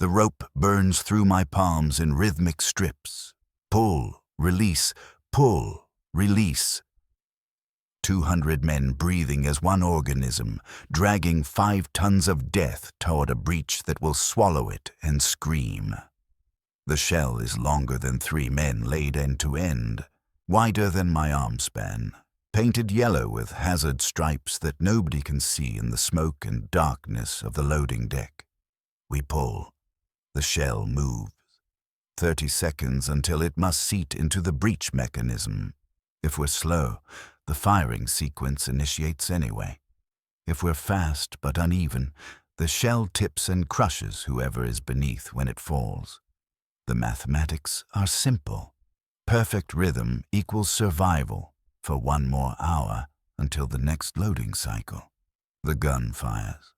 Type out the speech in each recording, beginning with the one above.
The rope burns through my palms in rhythmic strips. Pull, release, pull, release. 200 men breathing as one organism, dragging 5 tons of death toward a breach that will swallow it and scream. The shell is longer than 3 men laid end to end, wider than my arm span, painted yellow with hazard stripes that nobody can see in the smoke and darkness of the loading deck. We pull. The shell moves. 30 seconds until it must seat into the breech mechanism. If we're slow, the firing sequence initiates anyway. If we're fast but uneven, the shell tips and crushes whoever is beneath when it falls. The mathematics are simple. Perfect rhythm equals survival for 1 more hour until the next loading cycle. The gun fires.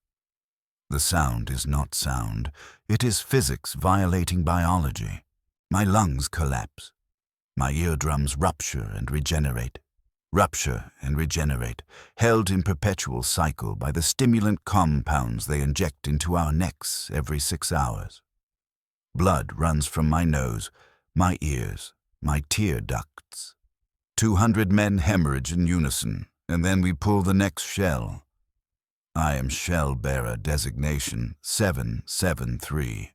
The sound is not sound. It is physics violating biology. My lungs collapse. My eardrums rupture and regenerate. Rupture and regenerate, held in perpetual cycle by the stimulant compounds they inject into our necks every 6 hours. Blood runs from my nose, my ears, my tear ducts. 200 men hemorrhage in unison, and then we pull the next shell. I am shellbearer designation 773.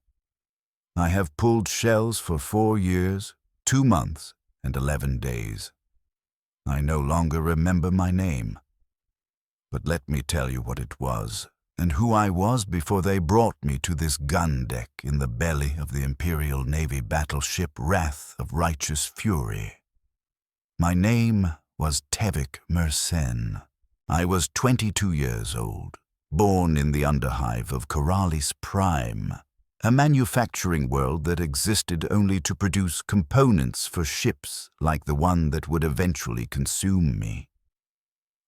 I have pulled shells for 4 years, 2 months, and 11 days. I no longer remember my name. But let me tell you what it was, and who I was before they brought me to this gun deck in the belly of the Imperial Navy battleship Wrath of Righteous Fury. My name was Tevik Mersenne. I was 22 years old, born in the underhive of Corralis Prime, a manufacturing world that existed only to produce components for ships like the one that would eventually consume me.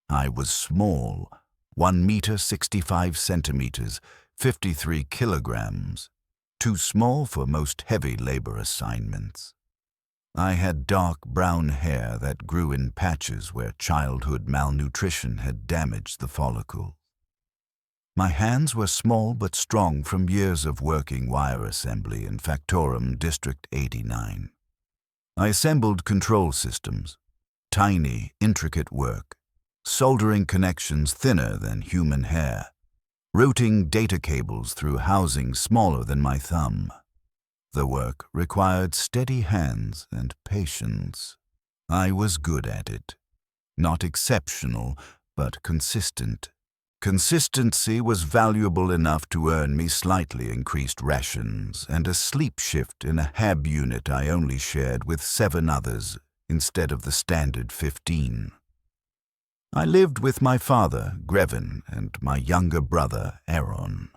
I was small, 1 meter 65 centimeters, 53 kilograms, too small for most heavy labor assignments. I had dark brown hair that grew in patches where childhood malnutrition had damaged the follicle. My hands were small but strong from years of working wire assembly in Factorum District 89. I assembled control systems, tiny, intricate work, soldering connections thinner than human hair, routing data cables through housings smaller than my thumb. The work required steady hands and patience. I was good at it. Not exceptional, but consistent. Consistency was valuable enough to earn me slightly increased rations and a sleep shift in a HAB unit I only shared with 7 others instead of the standard 15. I lived with my father, Grevin, and my younger brother, Aaron.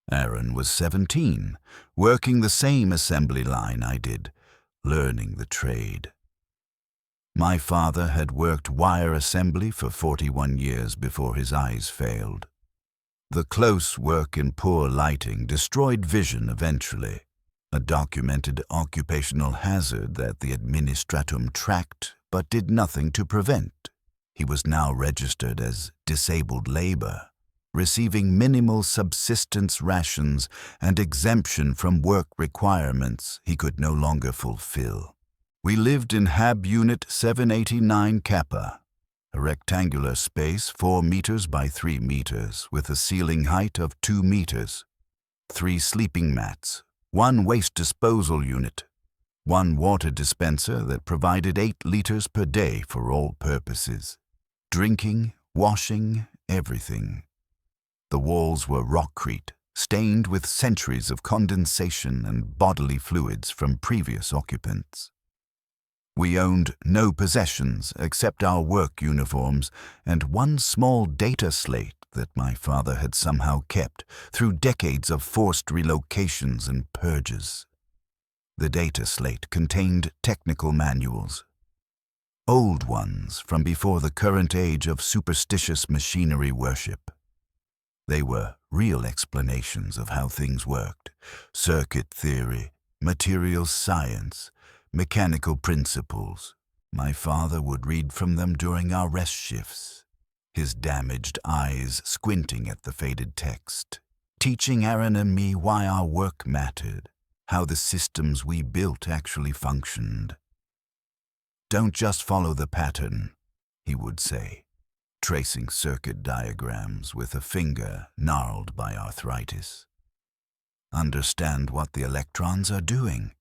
Aaron was 17, working the same assembly line I did, learning the trade. My father had worked wire assembly for 41 years before his eyes failed. The close work in poor lighting destroyed vision eventually, a documented occupational hazard that the administratum tracked but did nothing to prevent. He was now registered as disabled labor, receiving minimal subsistence rations and exemption from work requirements he could no longer fulfill. We lived in HAB Unit 789 Kappa, a rectangular space 4 meters by 3 meters with a ceiling height of 2 meters, 3 sleeping mats, 1 waste disposal unit, 1 water dispenser that provided 8 liters per day for all purposes, drinking, washing, everything. The walls were rockcrete, stained with centuries of condensation and bodily fluids from previous occupants. We owned no possessions except our work uniforms and 1 small data slate that my father had somehow kept through decades of forced relocations and purges. The data slate contained technical manuals, old ones from before the current age of superstitious machinery worship. They were real explanations of how things worked: circuit theory, materials science, mechanical principles. My father would read from them during our rest shifts, his damaged eyes squinting at the faded text, teaching Aaron and me why our work mattered, how the systems we built actually functioned. "Don't just follow the pattern," he would say, tracing circuit diagrams with a finger gnarled by arthritis. "Understand what the electrons are doing.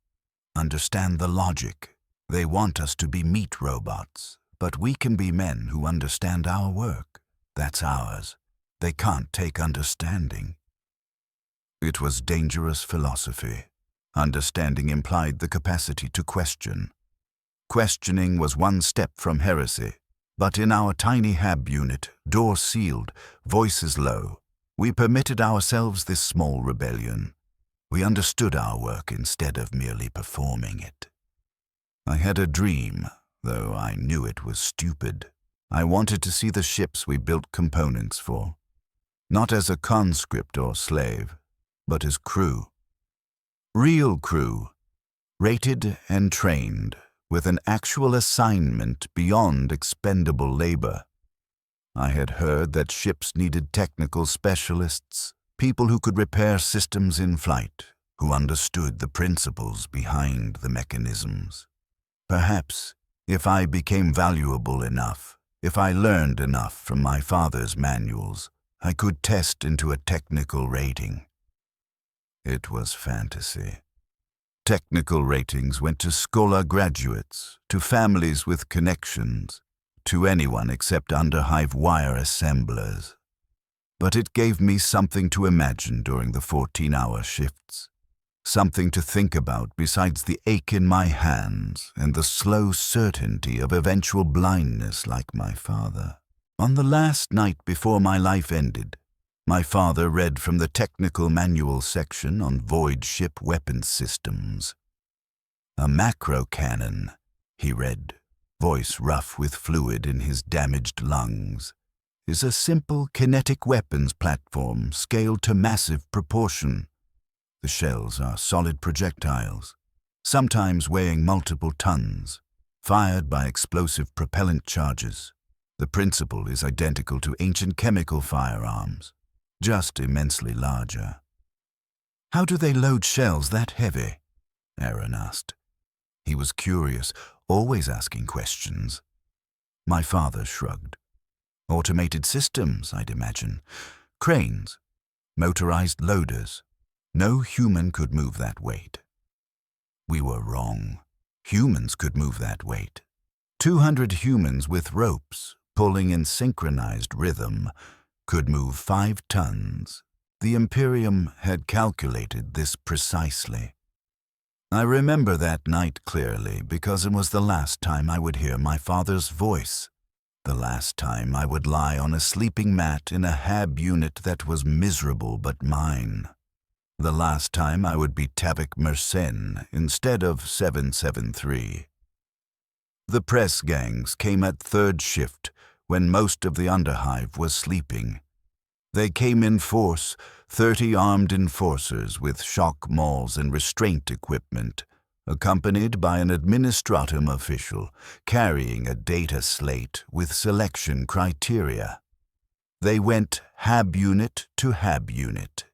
Understand the logic. They want us to be meat robots, but we can be men who understand our work. That's ours. They can't take understanding." It was dangerous philosophy. Understanding implied the capacity to question. Questioning was one step from heresy, but in our tiny HAB unit, door sealed, voices low, we permitted ourselves this small rebellion. We understood our work instead of merely performing it. I had a dream, though I knew it was stupid. I wanted to see the ships we built components for, not as a conscript or slave, but as crew. Real crew, rated and trained, with an actual assignment beyond expendable labor. I had heard that ships needed technical specialists, people who could repair systems in flight, who understood the principles behind the mechanisms. Perhaps, if I became valuable enough, if I learned enough from my father's manuals, I could test into a technical rating. It was fantasy. Technical ratings went to scholar graduates, to families with connections, to anyone except underhive wire assemblers. But it gave me something to imagine during the 14-hour shifts, something to think about besides the ache in my hands and the slow certainty of eventual blindness like my father. On the last night before my life ended, my father read from the technical manual section on void ship weapons systems. "A Macrocannon," he read, voice rough with fluid in his damaged lungs, "is a simple kinetic weapons platform scaled to massive proportion. The shells are solid projectiles, sometimes weighing multiple tons, fired by explosive propellant charges. The principle is identical to ancient chemical firearms, just immensely larger." "How do they load shells that heavy?" Aaron asked. He was curious, always asking questions. My father shrugged. "Automated systems, I'd imagine. Cranes, motorized loaders. No human could move that weight." We were wrong. Humans could move that weight. 200 humans with ropes, pulling in synchronized rhythm, could move 5 tons. The Imperium had calculated this precisely. I remember that night clearly because it was the last time I would hear my father's voice, the last time I would lie on a sleeping mat in a HAB unit that was miserable but mine, the last time I would be Tavik Mersenne instead of 773. The press gangs came at third shift when most of the underhive was sleeping. They came in force, 30 armed enforcers with shock mauls and restraint equipment, accompanied by an administratum official carrying a data slate with selection criteria. They went HAB unit to HAB unit,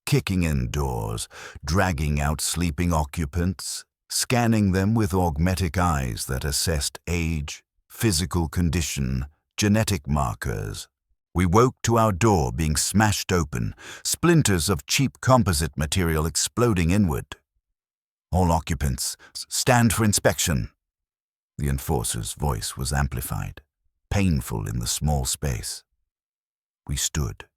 kicking in doors, dragging out sleeping occupants, scanning them with augmetic eyes that assessed age, physical condition, genetic markers. We woke to our door being smashed open, splinters of cheap composite material exploding inward. "All occupants, stand for inspection." The enforcer's voice was amplified, painful in the small space. We stood.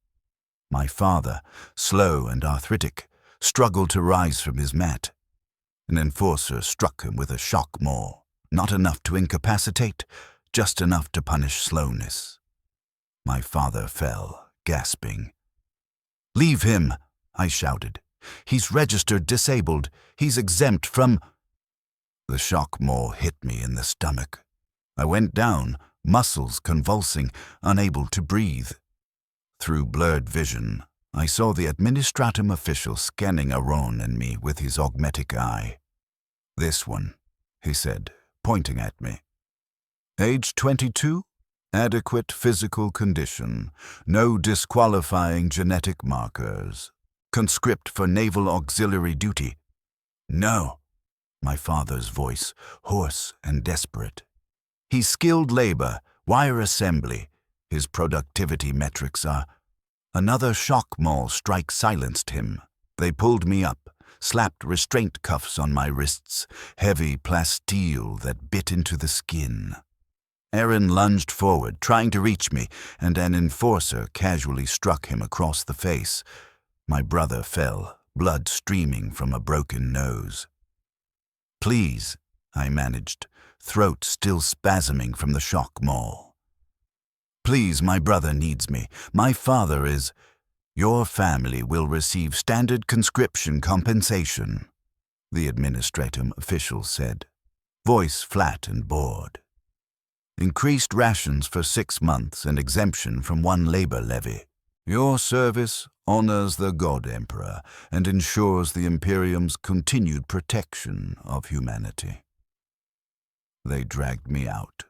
My father, slow and arthritic, struggled to rise from his mat. An enforcer struck him with a shock maul, not enough to incapacitate, just enough to punish slowness. My father fell, gasping. "Leave him," I shouted. "He's registered disabled. He's exempt from—" The shock maul hit me in the stomach. I went down, muscles convulsing, unable to breathe. Through blurred vision, I saw the administratum official scanning Aaron and me with his augmetic eye. "This one," he said, pointing at me. "Age 22? Adequate physical condition. No disqualifying genetic markers. Conscript for naval auxiliary duty." "No," my father's voice, hoarse and desperate. "He's skilled labor, wire assembly. His productivity metrics are—" Another shock maul strike silenced him. They pulled me up, slapped restraint cuffs on my wrists, heavy plasteel that bit into the skin. Aaron lunged forward, trying to reach me, and an enforcer casually struck him across the face. My brother fell, blood streaming from a broken nose. "Please," I managed, throat still spasming from the shock maul. "Please, my brother needs me. My father is—" "Your family will receive standard conscription compensation," the administratum official said, voice flat and bored. "Increased rations for 6 months and exemption from 1 labor levy. Your service honors the God Emperor and ensures the Imperium's continued protection of humanity." They dragged me out.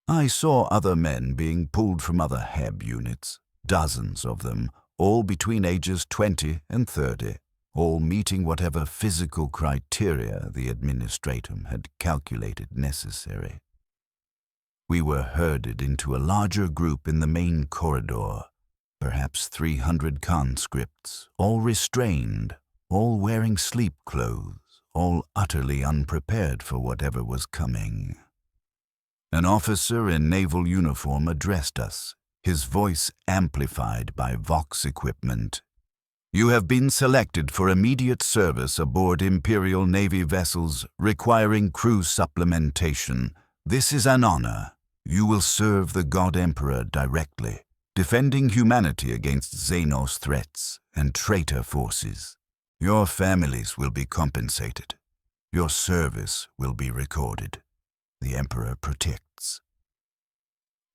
I saw other men being pulled from other HEB units, dozens of them, all between ages 20 and 30, all meeting whatever physical criteria the administratum had calculated necessary. We were herded into a larger group in the main corridor, perhaps 300 conscripts, all restrained, all wearing sleep clothes, all utterly unprepared for whatever was coming. An officer in naval uniform addressed us, his voice amplified by Vox equipment. "You have been selected for immediate service aboard Imperial Navy vessels requiring crew supplementation. This is an honor. You will serve the God Emperor directly, defending humanity against Xenos threats and traitor forces. Your families will be compensated. Your service will be recorded. The Emperor protects."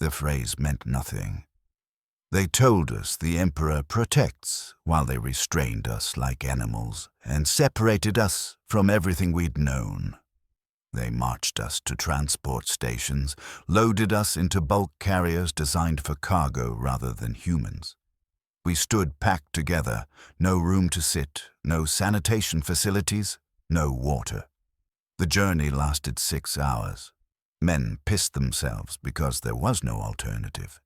The phrase meant nothing. They told us the Emperor protects while they restrained us like animals and separated us from everything we'd known. They marched us to transport stations, loaded us into bulk carriers designed for cargo rather than humans. We stood packed together, no room to sit, no sanitation facilities, no water. The journey lasted 6 hours. Men pissed themselves because there was no alternative.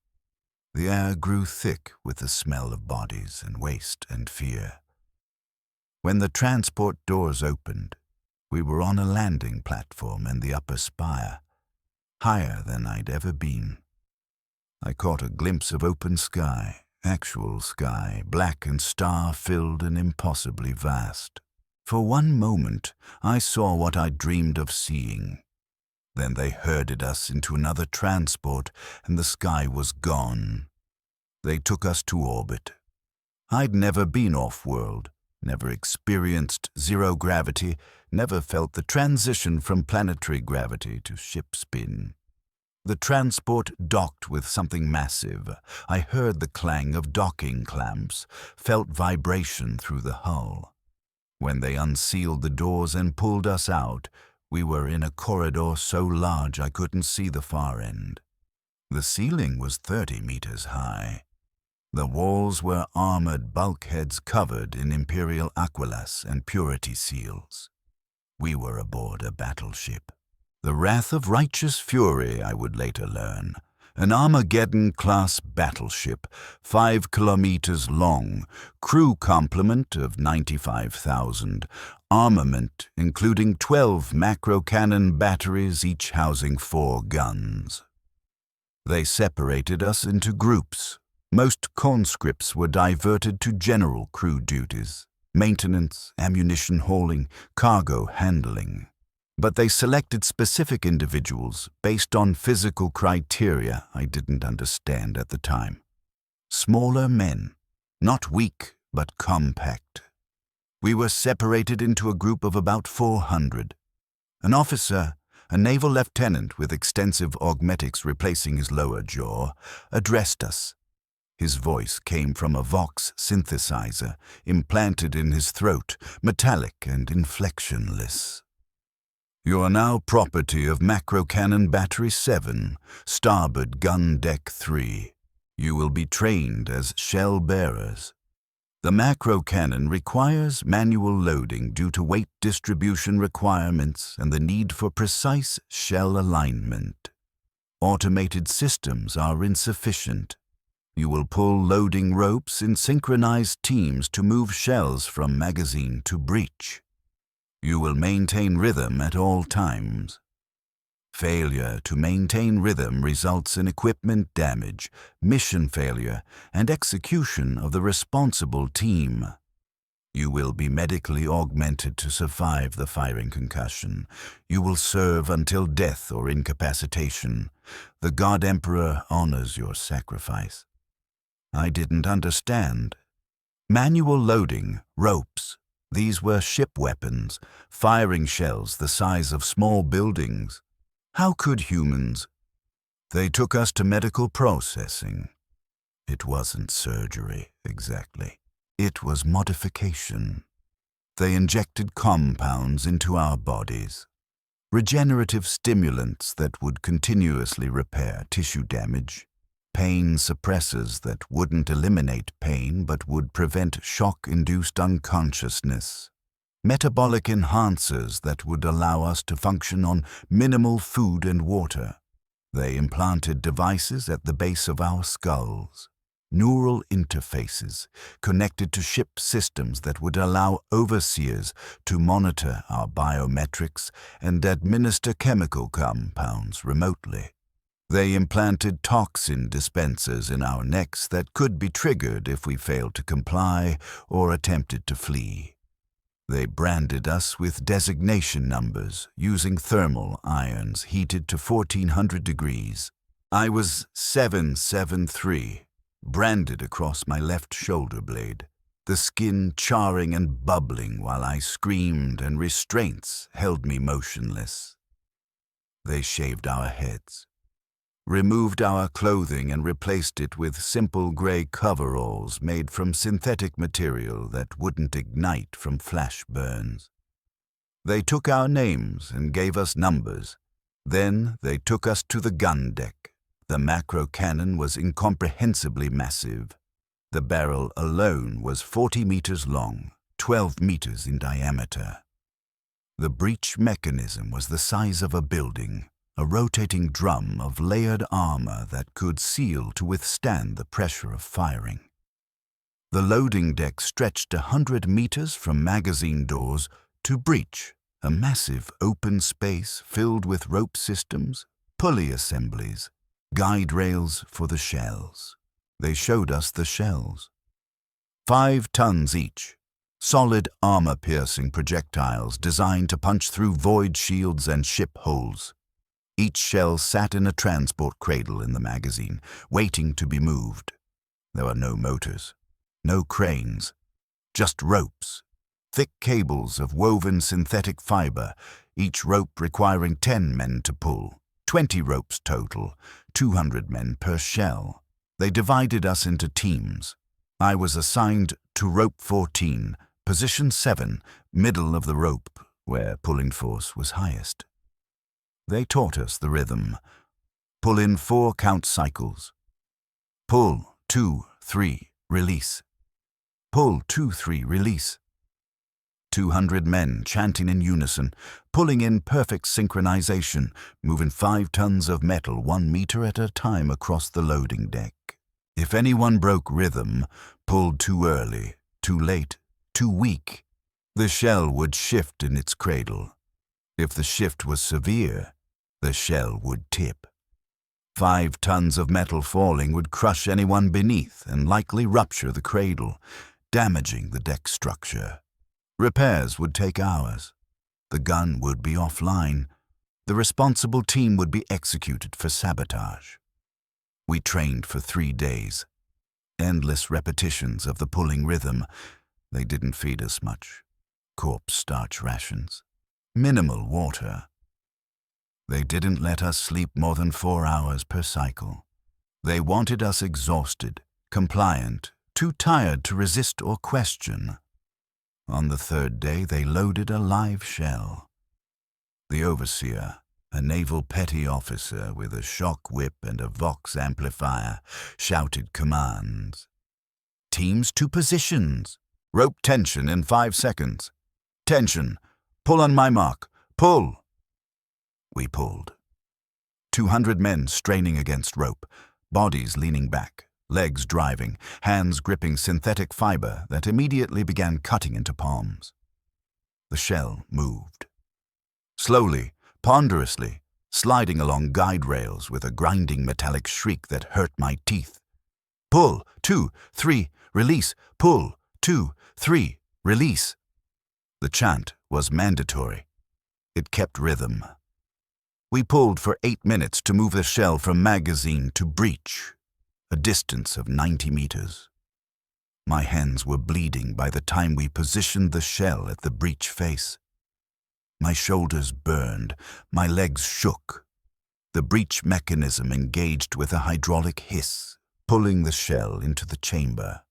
The air grew thick with the smell of bodies and waste and fear. When the transport doors opened, we were on a landing platform in the upper spire, higher than I'd ever been. I caught a glimpse of open sky, actual sky, black and star-filled and impossibly vast. For one moment, I saw what I'd dreamed of seeing. Then they herded us into another transport, and the sky was gone. They took us to orbit. I'd never been off-world, never experienced zero gravity, never felt the transition from planetary gravity to ship spin. The transport docked with something massive. I heard the clang of docking clamps, felt vibration through the hull. When they unsealed the doors and pulled us out, we were in a corridor so large I couldn't see the far end. The ceiling was 30 meters high. The walls were armored bulkheads covered in Imperial Aquilas and Purity seals. We were aboard a battleship. The Wrath of Righteous Fury, I would later learn. An Armageddon-class battleship, 5 kilometers long, crew complement of 95,000, armament including 12 Macrocannon batteries, each housing 4 guns. They separated us into groups. Most conscripts were diverted to general crew duties, maintenance, ammunition hauling, cargo handling. But they selected specific individuals based on physical criteria I didn't understand at the time. Smaller men, not weak but compact. We were separated into a group of about 400. An officer, a naval lieutenant with extensive augmetics replacing his lower jaw, addressed us. His voice came from a Vox synthesizer implanted in his throat, metallic and inflectionless. "You are now property of Macrocannon Battery 7, starboard gun deck 3. You will be trained as shellbearers. The Macrocannon requires manual loading due to weight distribution requirements and the need for precise shell alignment. Automated systems are insufficient. You will pull loading ropes in synchronized teams to move shells from magazine to breech. You will maintain rhythm at all times. Failure to maintain rhythm results in equipment damage, mission failure, and execution of the responsible team. You will be medically augmented to survive the firing concussion. You will serve until death or incapacitation. The God Emperor honors your sacrifice. I didn't understand. Manual loading, ropes. These were ship weapons, firing shells the size of small buildings. How could humans? They took us to medical processing. It wasn't surgery, exactly. It was modification. They injected compounds into our bodies, regenerative stimulants that would continuously repair tissue damage, pain suppressors that wouldn't eliminate pain but would prevent shock-induced unconsciousness, metabolic enhancers that would allow us to function on minimal food and water. They implanted devices at the base of our skulls, neural interfaces connected to ship systems that would allow overseers to monitor our biometrics and administer chemical compounds remotely. They implanted toxin dispensers in our necks that could be triggered if we failed to comply or attempted to flee. They branded us with designation numbers using thermal irons heated to 1400 degrees. I was 773, branded across my left shoulder blade, the skin charring and bubbling while I screamed and restraints held me motionless. They shaved our heads, removed our clothing and replaced it with simple gray coveralls made from synthetic material that wouldn't ignite from flash burns. They took our names and gave us numbers. Then they took us to the gun deck. The Macrocannon was incomprehensibly massive. The barrel alone was 40 meters long, 12 meters in diameter. The breech mechanism was the size of a building, a rotating drum of layered armor that could seal to withstand the pressure of firing. The loading deck stretched 100 meters from magazine doors to breech, a massive open space filled with rope systems, pulley assemblies, guide rails for the shells. They showed us the shells. 5 tons each, solid armor-piercing projectiles designed to punch through void shields and ship holes. Each shell sat in a transport cradle in the magazine, waiting to be moved. There were no motors, no cranes, just ropes, thick cables of woven synthetic fiber, each rope requiring 10 men to pull, 20 ropes total, 200 men per shell. They divided us into teams. I was assigned to rope 14, position 7, middle of the rope, where pulling force was highest. They taught us the rhythm. Pull in 4 count cycles. Pull, 2, 3, release. Pull, 2, 3, release. 200 men chanting in unison, pulling in perfect synchronization, moving 5 tons of metal 1 meter at a time across the loading deck. If anyone broke rhythm, pulled too early, too late, too weak, the shell would shift in its cradle. If the shift was severe, the shell would tip. 5 tons of metal falling would crush anyone beneath and likely rupture the cradle, damaging the deck structure. Repairs would take hours. The gun would be offline. The responsible team would be executed for sabotage. We trained for 3 days. Endless repetitions of the pulling rhythm. They didn't feed us much. Corpse starch rations. Minimal water. They didn't let us sleep more than 4 hours per cycle. They wanted us exhausted, compliant, too tired to resist or question. On the 3rd day, they loaded a live shell. The overseer, a naval petty officer with a shock whip and a Vox amplifier, shouted commands. Teams to positions. Rope tension in 5 seconds. Tension. Pull on my mark. Pull. We pulled. 200 men straining against rope, bodies leaning back, legs driving, hands gripping synthetic fiber that immediately began cutting into palms. The shell moved. Slowly, ponderously, sliding along guide rails with a grinding metallic shriek that hurt my teeth. Pull, 2, 3, release, pull, 2, 3, release. The chant was mandatory. It kept rhythm. We pulled for 8 minutes to move the shell from magazine to breech, a distance of 90 meters. My hands were bleeding by the time we positioned the shell at the breech face. My shoulders burned, my legs shook. The breech mechanism engaged with a hydraulic hiss, pulling the shell into the chamber.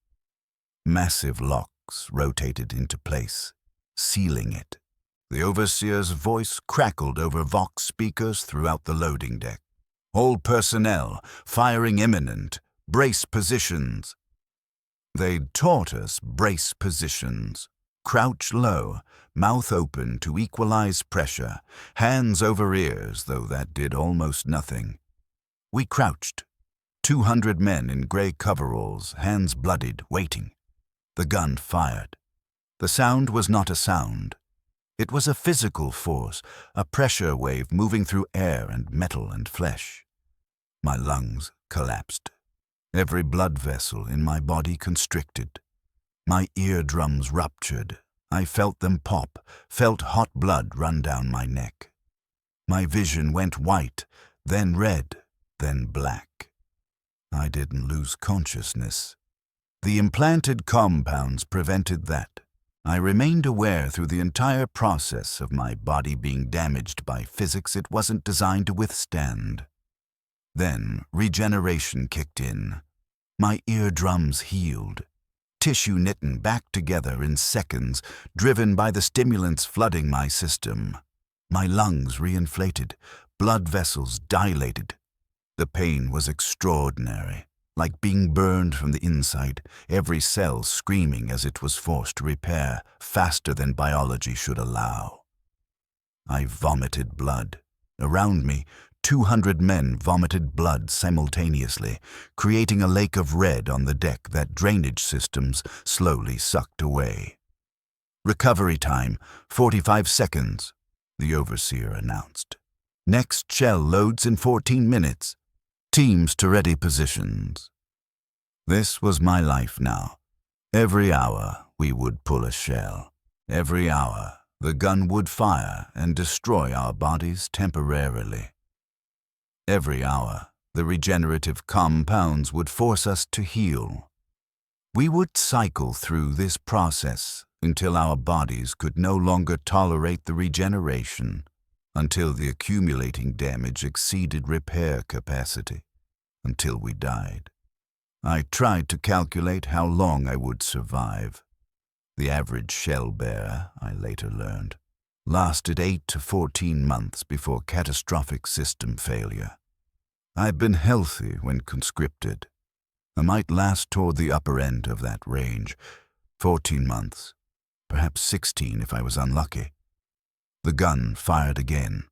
Massive locks rotated into place, sealing it. The overseer's voice crackled over Vox speakers throughout the loading deck. All personnel, firing imminent, brace positions. They'd taught us brace positions. Crouch low, mouth open to equalize pressure, hands over ears, though that did almost nothing. We crouched. 200 men in gray coveralls, hands bloodied, waiting. The gun fired. The sound was not a sound. It was a physical force, a pressure wave moving through air and metal and flesh. My lungs collapsed. Every blood vessel in my body constricted. My eardrums ruptured. I felt them pop, felt hot blood run down my neck. My vision went white, then red, then black. I didn't lose consciousness. The implanted compounds prevented that. I remained aware through the entire process of my body being damaged by physics it wasn't designed to withstand. Then regeneration kicked in. My eardrums healed. Tissue knitting back together in seconds, driven by the stimulants flooding my system. My lungs reinflated, blood vessels dilated. The pain was extraordinary, like being burned from the inside, every cell screaming as it was forced to repair faster than biology should allow. I vomited blood. Around me, 200 men vomited blood simultaneously, creating a lake of red on the deck that drainage systems slowly sucked away. Recovery time, 45 seconds, the overseer announced. Next shell loads in 14 minutes. Teams to ready positions. This was my life now. Every hour we would pull a shell. Every hour the gun would fire and destroy our bodies temporarily. Every hour the regenerative compounds would force us to heal. We would cycle through this process until our bodies could no longer tolerate the regeneration, until the accumulating damage exceeded repair capacity, until we died. I tried to calculate how long I would survive. The average shellbearer, I later learned, lasted 8 to 14 months before catastrophic system failure. I'd been healthy when conscripted. I might last toward the upper end of that range, 14 months, perhaps 16 if I was unlucky. The gun fired again.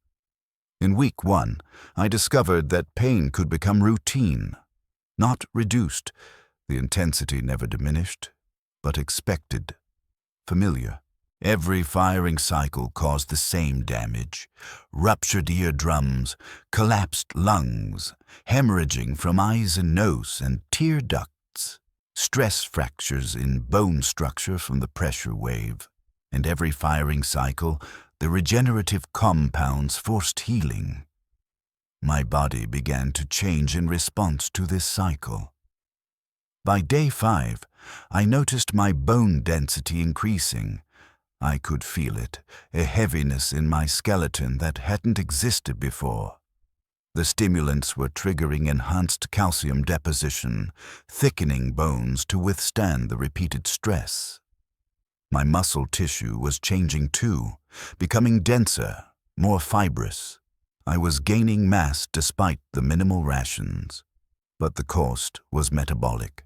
In week 1, I discovered that pain could become routine, not reduced. The intensity never diminished, but expected, familiar. Every firing cycle caused the same damage: ruptured eardrums, collapsed lungs, hemorrhaging from eyes and nose and tear ducts, stress fractures in bone structure from the pressure wave. And every firing cycle, the regenerative compounds forced healing. My body began to change in response to this cycle. By day 5, I noticed my bone density increasing. I could feel it, a heaviness in my skeleton that hadn't existed before. The stimulants were triggering enhanced calcium deposition, thickening bones to withstand the repeated stress. My muscle tissue was changing too, becoming denser, more fibrous. I was gaining mass despite the minimal rations, but the cost was metabolic.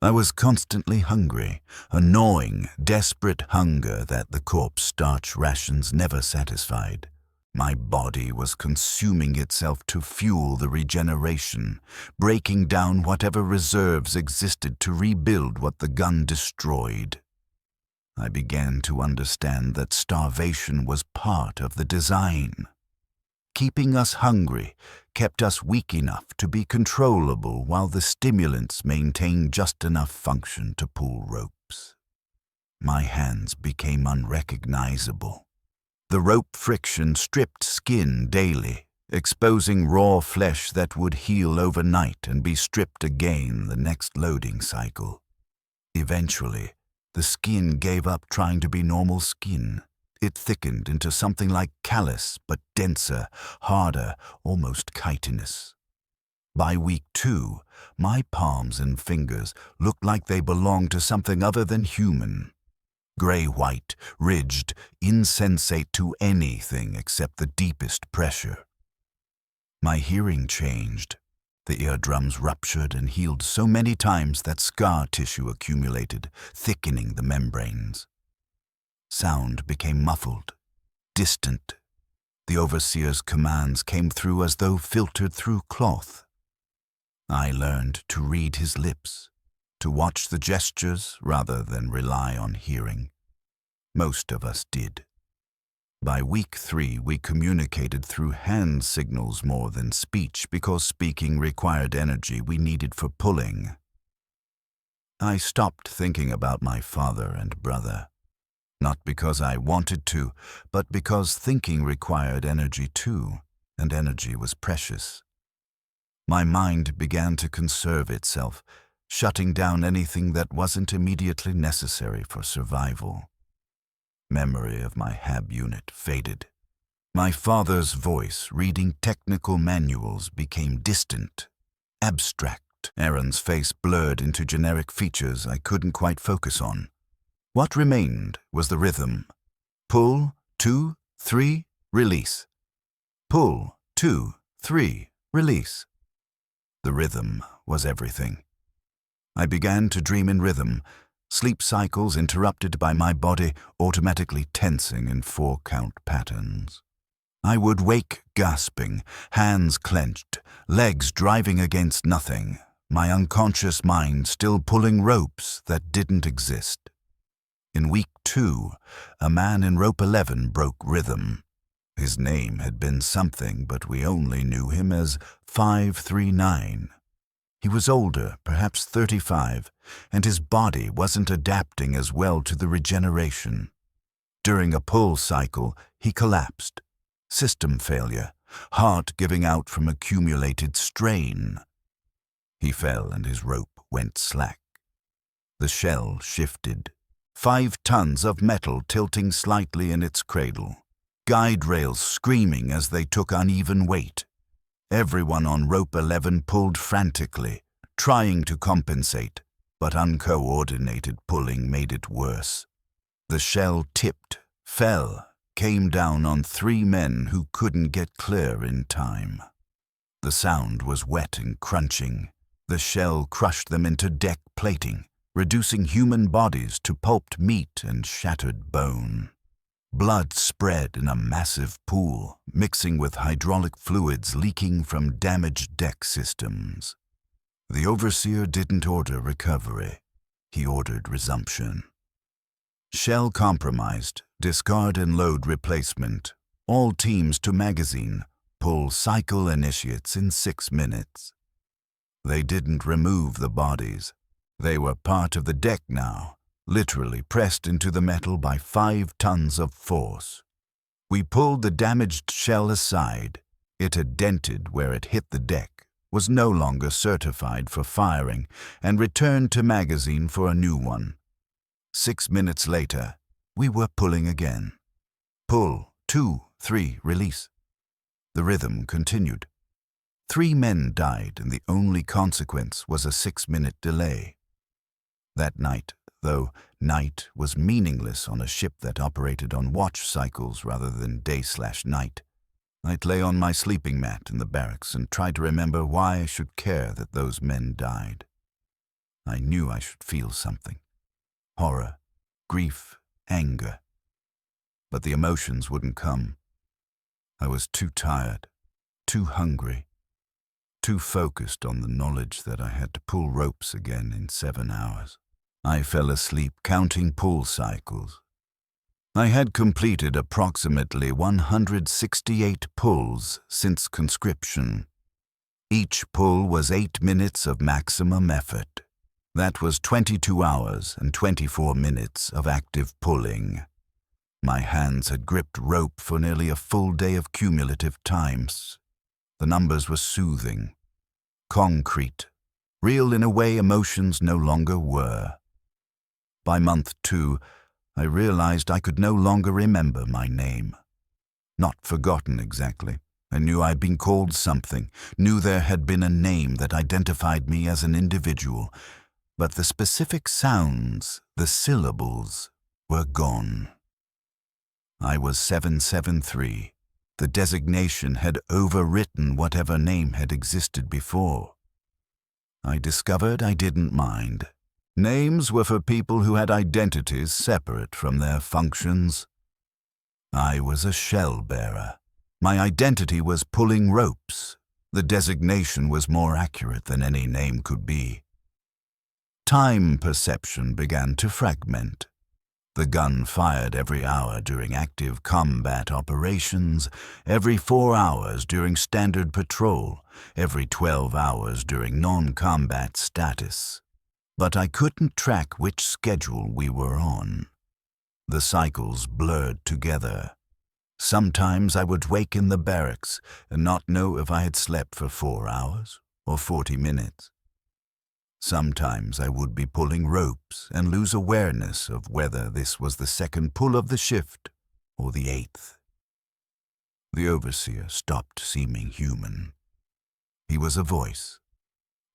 I was constantly hungry, a gnawing, desperate hunger that the corpse starch rations never satisfied. My body was consuming itself to fuel the regeneration, breaking down whatever reserves existed to rebuild what the gun destroyed. I began to understand that starvation was part of the design. Keeping us hungry kept us weak enough to be controllable while the stimulants maintained just enough function to pull ropes. My hands became unrecognizable. The rope friction stripped skin daily, exposing raw flesh that would heal overnight and be stripped again the next loading cycle. Eventually, the skin gave up trying to be normal skin. It thickened into something like callus, but denser, harder, almost chitinous. By week 2, my palms and fingers looked like they belonged to something other than human. Gray-white, ridged, insensate to anything except the deepest pressure. My hearing changed. The eardrums ruptured and healed so many times that scar tissue accumulated, thickening the membranes. Sound became muffled, distant. The overseer's commands came through as though filtered through cloth. I learned to read his lips, to watch the gestures rather than rely on hearing. Most of us did. By week 3, we communicated through hand signals more than speech because speaking required energy we needed for pulling. I stopped thinking about my father and brother. Not because I wanted to, but because thinking required energy too, and energy was precious. My mind began to conserve itself, shutting down anything that wasn't immediately necessary for survival. Memory of my HAB unit faded. My father's voice reading technical manuals became distant, abstract. Aaron's face blurred into generic features I couldn't quite focus on. What remained was the rhythm. Pull, 2, 3, release. Pull, 2, 3, release. The rhythm was everything. I began to dream in rhythm, sleep cycles interrupted by my body automatically tensing in 4-count patterns. I would wake gasping, hands clenched, legs driving against nothing, my unconscious mind still pulling ropes that didn't exist. In week 2, a man in rope 11 broke rhythm. His name had been something, but we only knew him as 539. He was older, perhaps 35, and his body wasn't adapting as well to the regeneration. During a pull cycle, he collapsed. System failure, heart giving out from accumulated strain. He fell and his rope went slack. The shell shifted. 5 tons of metal tilting slightly in its cradle. Guide rails screaming as they took uneven weight. Everyone on rope 11 pulled frantically, trying to compensate, but uncoordinated pulling made it worse. The shell tipped, fell, came down on 3 men who couldn't get clear in time. The sound was wet and crunching. The shell crushed them into deck plating, reducing human bodies to pulped meat and shattered bone. Blood spread in a massive pool, mixing with hydraulic fluids leaking from damaged deck systems. The overseer didn't order recovery. He ordered resumption. Shell compromised, discard and load replacement. All teams to magazine. Pull cycle initiates in 6 minutes. They didn't remove the bodies. They were part of the deck now, literally pressed into the metal by 5 tons of force. We pulled the damaged shell aside. It had dented where it hit the deck, was no longer certified for firing, and returned to magazine for a new one. 6 minutes later, we were pulling again. Pull, 2, 3, release. The rhythm continued. 3 men died, and the only consequence was a 6-minute delay. That night, though night was meaningless on a ship that operated on watch cycles rather than day/night, I'd lay on my sleeping mat in the barracks and try to remember why I should care that those men died. I knew I should feel something. Horror, grief, anger. But the emotions wouldn't come. I was too tired, too hungry, too focused on the knowledge that I had to pull ropes again in 7 hours. I fell asleep counting pull cycles. I had completed approximately 168 pulls since conscription. Each pull was 8 minutes of maximum effort. That was 22 hours and 24 minutes of active pulling. My hands had gripped rope for nearly a full day of cumulative times. The numbers were soothing, concrete, real in a way emotions no longer were. By month 2, I realized I could no longer remember my name. Not forgotten exactly. I knew I'd been called something, knew there had been a name that identified me as an individual, but the specific sounds, the syllables, were gone. I was 773. The designation had overwritten whatever name had existed before. I discovered I didn't mind. Names were for people who had identities separate from their functions. I was a shellbearer. My identity was pulling ropes. The designation was more accurate than any name could be. Time perception began to fragment. The gun fired every hour during active combat operations, every 4 hours during standard patrol, every 12 hours during non-combat status. But I couldn't track which schedule we were on. The cycles blurred together. Sometimes I would wake in the barracks and not know if I had slept for 4 hours or 40 minutes. Sometimes I would be pulling ropes and lose awareness of whether this was the second pull of the shift or the 8th. The overseer stopped seeming human. He was a voice,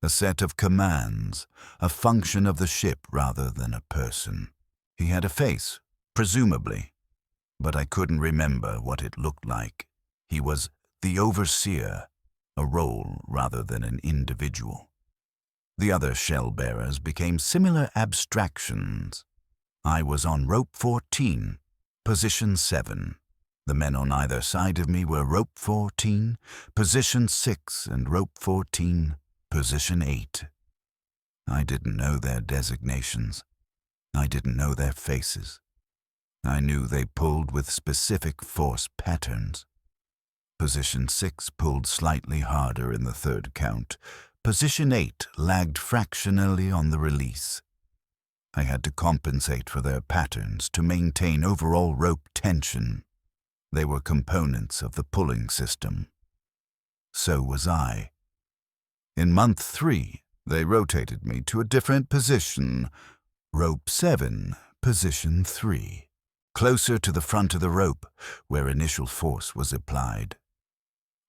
a set of commands, a function of the ship rather than a person. He had a face, presumably, but I couldn't remember what it looked like. He was the overseer, a role rather than an individual. The other shell-bearers became similar abstractions. I was on rope 14, position 7. The men on either side of me were rope 14, position 6, and rope 14, position 8. I didn't know their designations. I didn't know their faces. I knew they pulled with specific force patterns. Position 6 pulled slightly harder in the third count. Position 8 lagged fractionally on the release. I had to compensate for their patterns to maintain overall rope tension. They were components of the pulling system. So was I. In month 3, they rotated me to a different position, rope 7, position 3, closer to the front of the rope, where initial force was applied.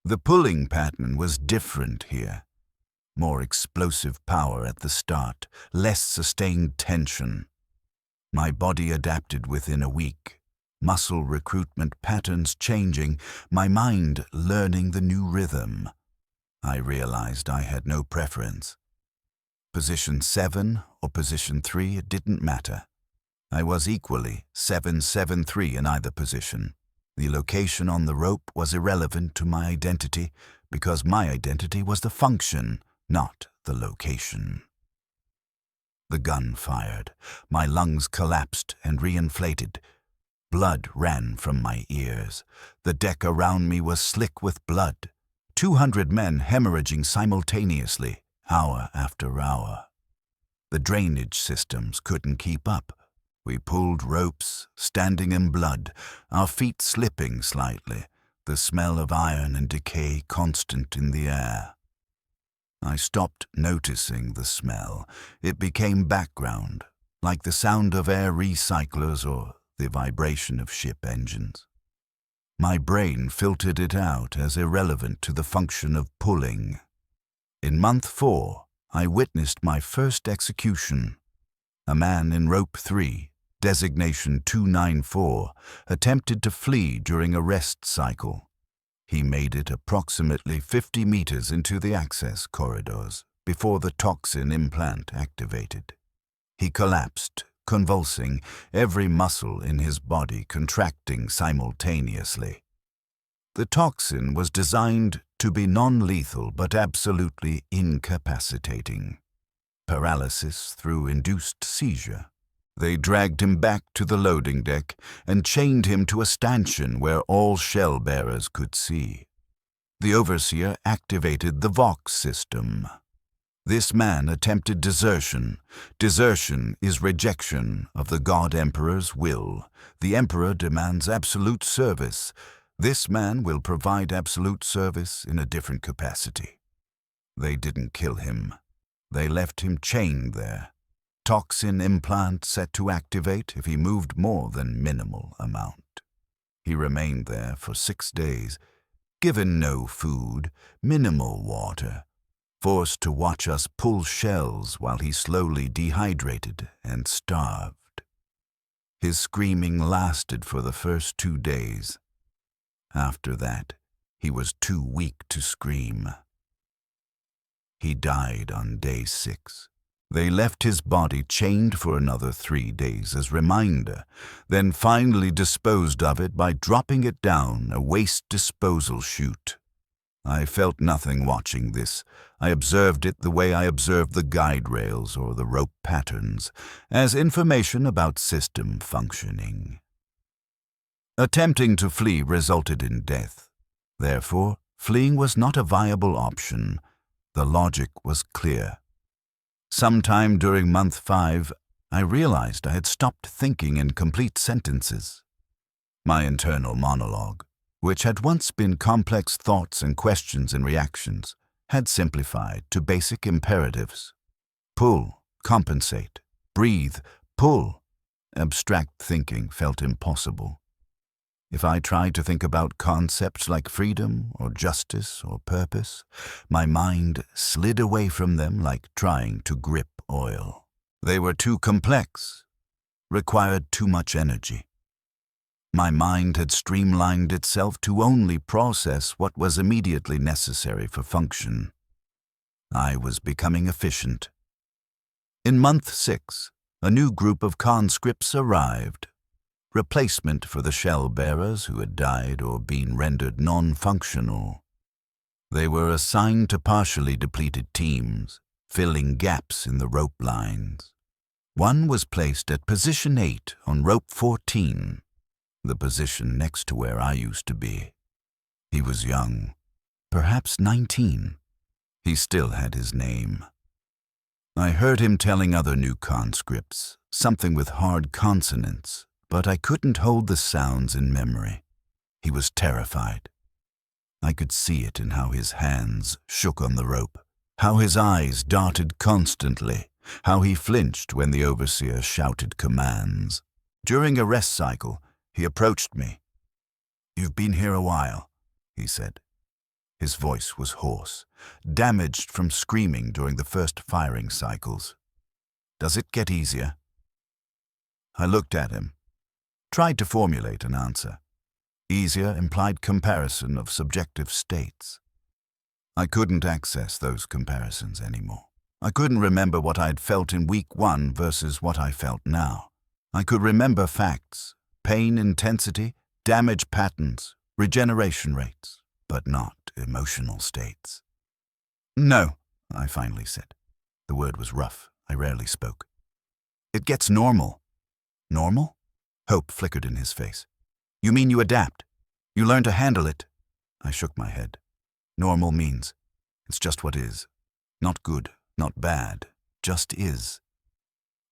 The pulling pattern was different here. More explosive power at the start, less sustained tension. My body adapted within a week, muscle recruitment patterns changing, my mind learning the new rhythm. I realized I had no preference. Position 7 or position 3, it didn't matter. I was equally 773 in either position. The location on the rope was irrelevant to my identity because my identity was the function, not the location. The gun fired. My lungs collapsed and reinflated. Blood ran from my ears. The deck around me was slick with blood. 200 men hemorrhaging simultaneously, hour after hour. The drainage systems couldn't keep up. We pulled ropes, standing in blood, our feet slipping slightly, the smell of iron and decay constant in the air. I stopped noticing the smell. It became background, like the sound of air recyclers or the vibration of ship engines. My brain filtered it out as irrelevant to the function of pulling. In month 4, I witnessed my first execution. A man in rope 3, designation 294, attempted to flee during a rest cycle. He made it approximately 50 meters into the access corridors, before the toxin implant activated. He collapsed, convulsing, every muscle in his body contracting simultaneously. The toxin was designed to be non-lethal but absolutely incapacitating. Paralysis through induced seizure. They dragged him back to the loading deck and chained him to a stanchion where all shell-bearers could see. The overseer activated the Vox system. This man attempted desertion. Desertion is rejection of the God Emperor's will. The Emperor demands absolute service. This man will provide absolute service in a different capacity. They didn't kill him. They left him chained there. Toxin implant set to activate if he moved more than minimal amount. He remained there for 6 days, given no food, minimal water, forced to watch us pull shells while he slowly dehydrated and starved. His screaming lasted for the first 2 days. After that, he was too weak to scream. He died on day 6. They left his body chained for another 3 days as reminder, then finally disposed of it by dropping it down a waste disposal chute. I felt nothing watching this. I observed it the way I observed the guide rails or the rope patterns, as information about system functioning. Attempting to flee resulted in death. Therefore, fleeing was not a viable option. The logic was clear. Sometime during month 5, I realized I had stopped thinking in complete sentences. My internal monologue, which had once been complex thoughts and questions and reactions, had simplified to basic imperatives. Pull, compensate, breathe, pull. Abstract thinking felt impossible. If I tried to think about concepts like freedom or justice or purpose, my mind slid away from them like trying to grip oil. They were too complex, required too much energy. My mind had streamlined itself to only process what was immediately necessary for function. I was becoming efficient. In month 6, a new group of conscripts arrived. Replacement for the shell-bearers who had died or been rendered non-functional. They were assigned to partially depleted teams, filling gaps in the rope lines. One was placed at position 8 on rope 14, the position next to where I used to be. He was young, perhaps 19. He still had his name. I heard him telling other new conscripts, something with hard consonants, but I couldn't hold the sounds in memory. He was terrified. I could see it in how his hands shook on the rope, how his eyes darted constantly, how he flinched when the overseer shouted commands. During a rest cycle, he approached me. "You've been here a while," he said. His voice was hoarse, damaged from screaming during the first firing cycles. "Does it get easier?" I looked at him. Tried to formulate an answer. Easier implied comparison of subjective states. I couldn't access those comparisons anymore. I couldn't remember what I'd felt in week 1 versus what I felt now. I could remember facts, pain intensity, damage patterns, regeneration rates, but not emotional states. "No," I finally said. The word was rough. I rarely spoke. "It gets normal." "Normal?" Hope flickered in his face. "You mean you adapt? You learn to handle it?" I shook my head. "Normal means it's just what is. Not good, not bad, just is."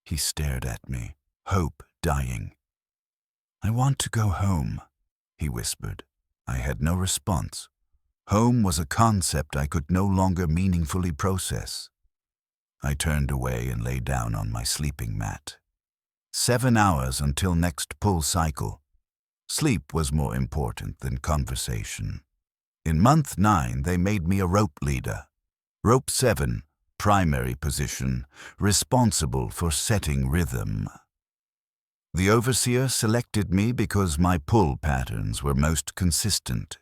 He stared at me, hope dying. "I want to go home," he whispered. I had no response. Home was a concept I could no longer meaningfully process. I turned away and lay down on my sleeping mat. 7 hours until next pull cycle. Sleep was more important than conversation. In month 9, they made me a rope leader. Rope 7, primary position, responsible for setting rhythm. The overseer selected me because my pull patterns were most consistent.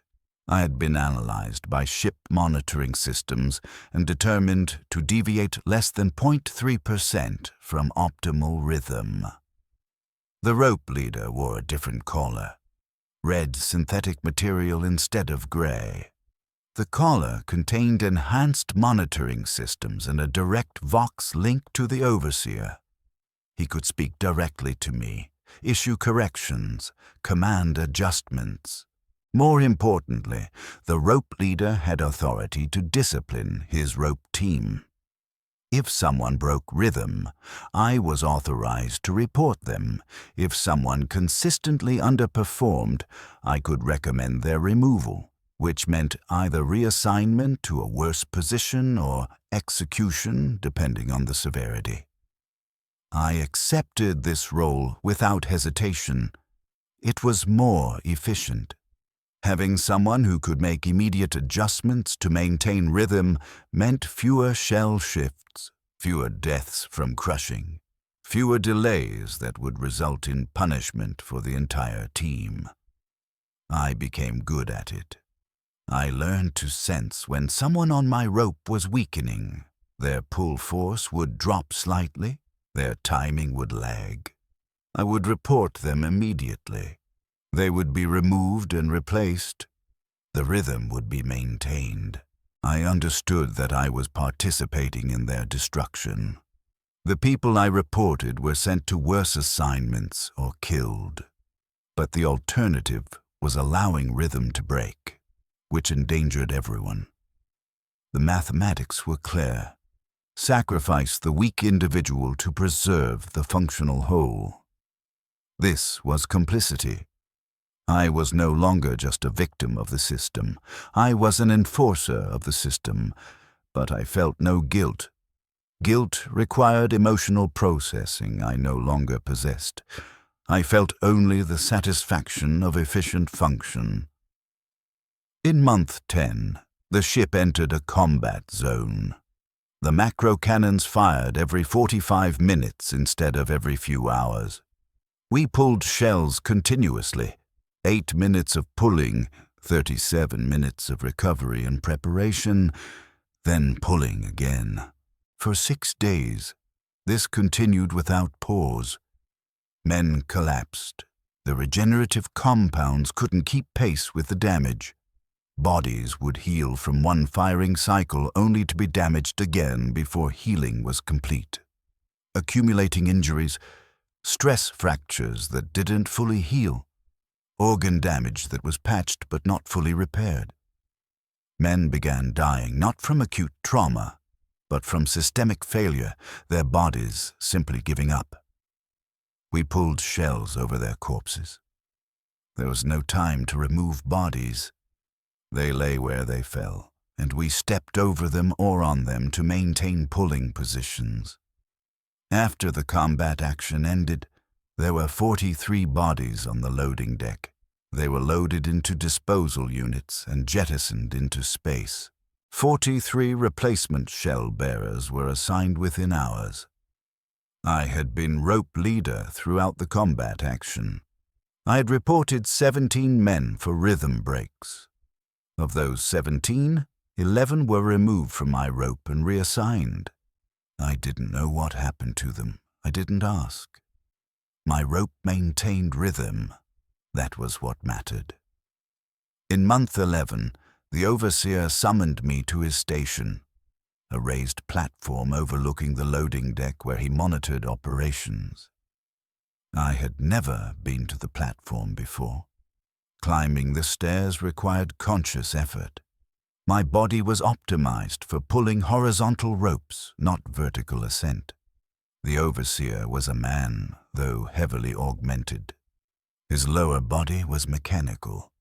I had been analyzed by ship monitoring systems and determined to deviate less than 0.3% from optimal rhythm. The rope leader wore a different collar, red synthetic material instead of gray. The collar contained enhanced monitoring systems and a direct Vox link to the overseer. He could speak directly to me, issue corrections, command adjustments. More importantly, the rope leader had authority to discipline his rope team. If someone broke rhythm, I was authorized to report them. If someone consistently underperformed, I could recommend their removal, which meant either reassignment to a worse position or execution, depending on the severity. I accepted this role without hesitation. It was more efficient. Having someone who could make immediate adjustments to maintain rhythm meant fewer shell shifts, fewer deaths from crushing, fewer delays that would result in punishment for the entire team. I became good at it. I learned to sense when someone on my rope was weakening. Their pull force would drop slightly, their timing would lag. I would report them immediately. They would be removed and replaced. The rhythm would be maintained. I understood that I was participating in their destruction. The people I reported were sent to worse assignments or killed. But the alternative was allowing rhythm to break, which endangered everyone. The mathematics were clear. Sacrifice the weak individual to preserve the functional whole. This was complicity. I was no longer just a victim of the system. I was an enforcer of the system, but I felt no guilt. Guilt required emotional processing I no longer possessed. I felt only the satisfaction of efficient function. In month 10, the ship entered a combat zone. The macrocannons fired every 45 minutes instead of every few hours. We pulled shells continuously. 8 minutes of pulling, 37 minutes of recovery and preparation, then pulling again. For 6 days, this continued without pause. Men collapsed. The regenerative compounds couldn't keep pace with the damage. Bodies would heal from one firing cycle only to be damaged again before healing was complete. Accumulating injuries, stress fractures that didn't fully heal, organ damage that was patched but not fully repaired. Men began dying not from acute trauma, but from systemic failure, their bodies simply giving up. We pulled shells over their corpses. There was no time to remove bodies. They lay where they fell, and we stepped over them or on them to maintain pulling positions. After the combat action ended, there were 43 bodies on the loading deck. They were loaded into disposal units and jettisoned into space. 43 replacement shell-bearers were assigned within hours. I had been rope leader throughout the combat action. I had reported 17 men for rhythm breaks. Of those 17, 11 were removed from my rope and reassigned. I didn't know what happened to them. I didn't ask. My rope maintained rhythm. That was what mattered. In month 11, the overseer summoned me to his station, a raised platform overlooking the loading deck where he monitored operations. I had never been to the platform before. Climbing the stairs required conscious effort. My body was optimized for pulling horizontal ropes, not vertical ascent. The overseer was a man, though heavily augmented. His lower body was mechanical,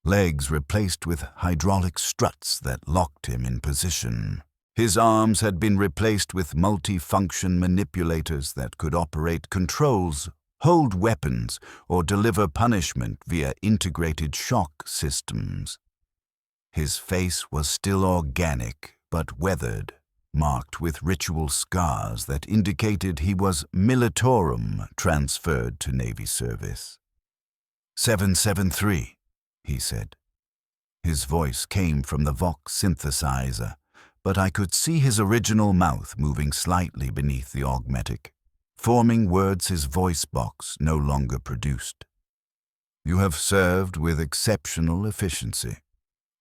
legs replaced with hydraulic struts that locked him in position. His arms had been replaced with multi-function manipulators that could operate controls, hold weapons, or deliver punishment via integrated shock systems. His face was still organic, but weathered, marked with ritual scars that indicated he was militorum transferred to Navy service. 773, he said. His voice came from the Vox synthesizer, but I could see his original mouth moving slightly beneath the augmetic, forming words his voice box no longer produced. You have served with exceptional efficiency.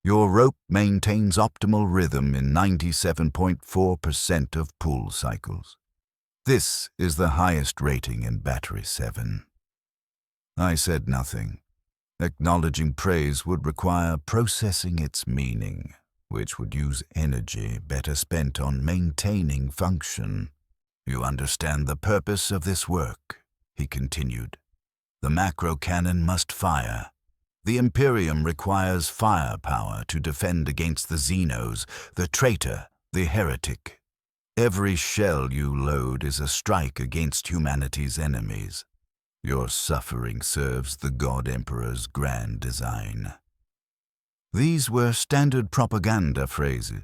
Your rope maintains optimal rhythm in 97.4% of pull cycles. This is the highest rating in Battery 7. I said nothing. Acknowledging praise would require processing its meaning, which would use energy better spent on maintaining function. You understand the purpose of this work, he continued. The Macrocannon must fire. The Imperium requires firepower to defend against the Xenos, the traitor, the heretic. Every shell you load is a strike against humanity's enemies. Your suffering serves the God Emperor's grand design. These were standard propaganda phrases.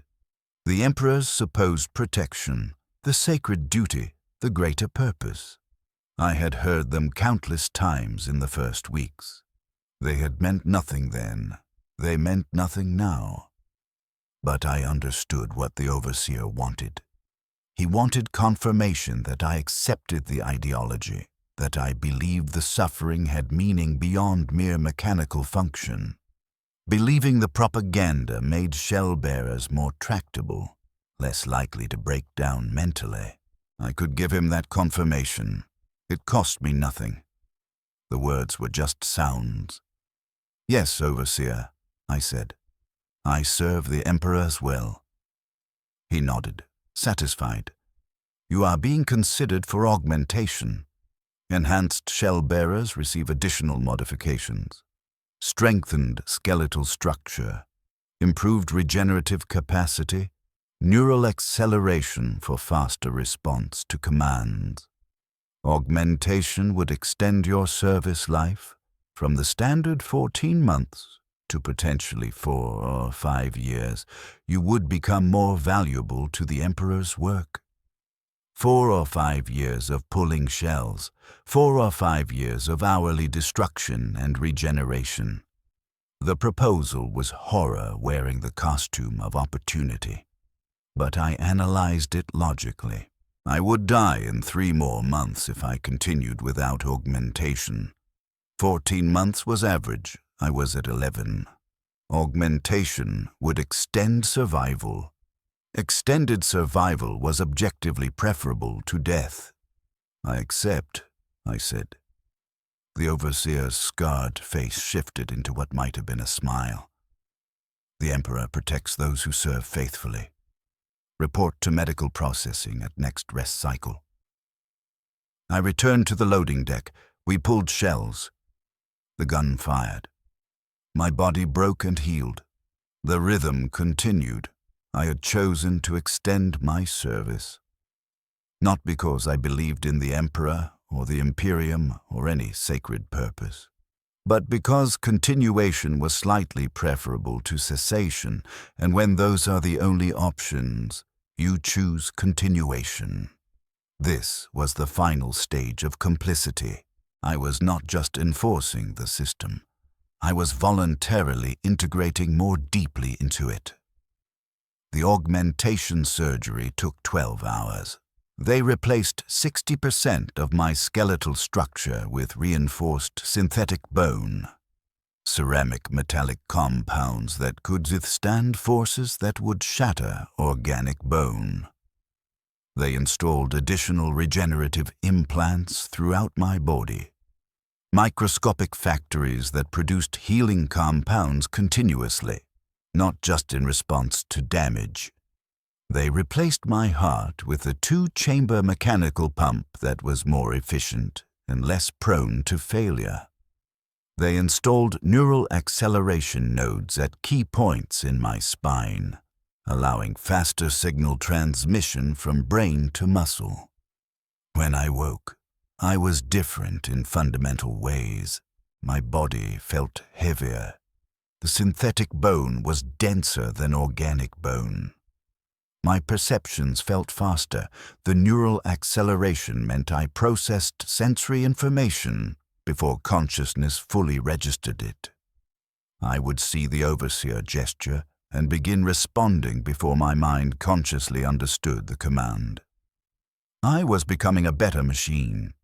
The Emperor's supposed protection, the sacred duty, the greater purpose. I had heard them countless times in the first weeks. They had meant nothing then. They meant nothing now. But I understood what the Overseer wanted. He wanted confirmation that I accepted the ideology, that I believed the suffering had meaning beyond mere mechanical function. Believing the propaganda made shellbearers more tractable, less likely to break down mentally. I could give him that confirmation. It cost me nothing. The words were just sounds. Yes, Overseer, I said. I serve the Emperor as well. He nodded, satisfied. You are being considered for augmentation. Enhanced shellbearers receive additional modifications. Strengthened skeletal structure, improved regenerative capacity, neural acceleration for faster response to commands. Augmentation would extend your service life from the standard 14 months to potentially 4 or 5 years. You would become more valuable to the Emperor's work. 4 or 5 years of pulling shells, 4 or 5 years of hourly destruction and regeneration. The proposal was horror wearing the costume of opportunity. But I analyzed it logically. I would die in 3 more months if I continued without augmentation. 14 months was average. I was at 11. Augmentation would extend survival. Extended survival was objectively preferable to death. I accept, I said. The Overseer's scarred face shifted into what might have been a smile. The Emperor protects those who serve faithfully. Report to medical processing at next rest cycle. I returned to the loading deck. We pulled shells. The gun fired. My body broke and healed. The rhythm continued. I had chosen to extend my service. Not because I believed in the Emperor or the Imperium or any sacred purpose, but because continuation was slightly preferable to cessation, and when those are the only options, you choose continuation. This was the final stage of complicity. I was not just enforcing the system. I was voluntarily integrating more deeply into it. The augmentation surgery took 12 hours. They replaced 60% of my skeletal structure with reinforced synthetic bone, ceramic metallic compounds that could withstand forces that would shatter organic bone. They installed additional regenerative implants throughout my body, microscopic factories that produced healing compounds continuously, not just in response to damage. They replaced my heart with a 2-chamber mechanical pump that was more efficient and less prone to failure. They installed neural acceleration nodes at key points in my spine, allowing faster signal transmission from brain to muscle. When I woke, I was different in fundamental ways. My body felt heavier. The synthetic bone was denser than organic bone. My perceptions felt faster. The neural acceleration meant I processed sensory information before consciousness fully registered it. I would see the overseer gesture and begin responding before my mind consciously understood the command. I was becoming a better machine.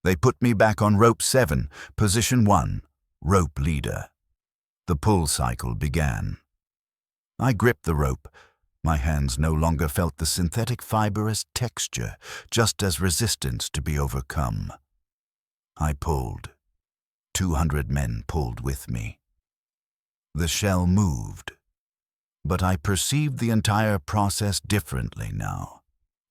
They put me back on rope 7, position 1, rope leader. The pull cycle began. I gripped the rope. My hands no longer felt the synthetic fibrous texture, just as resistance to be overcome. I pulled. 200 men pulled with me. The shell moved, but I perceived the entire process differently now.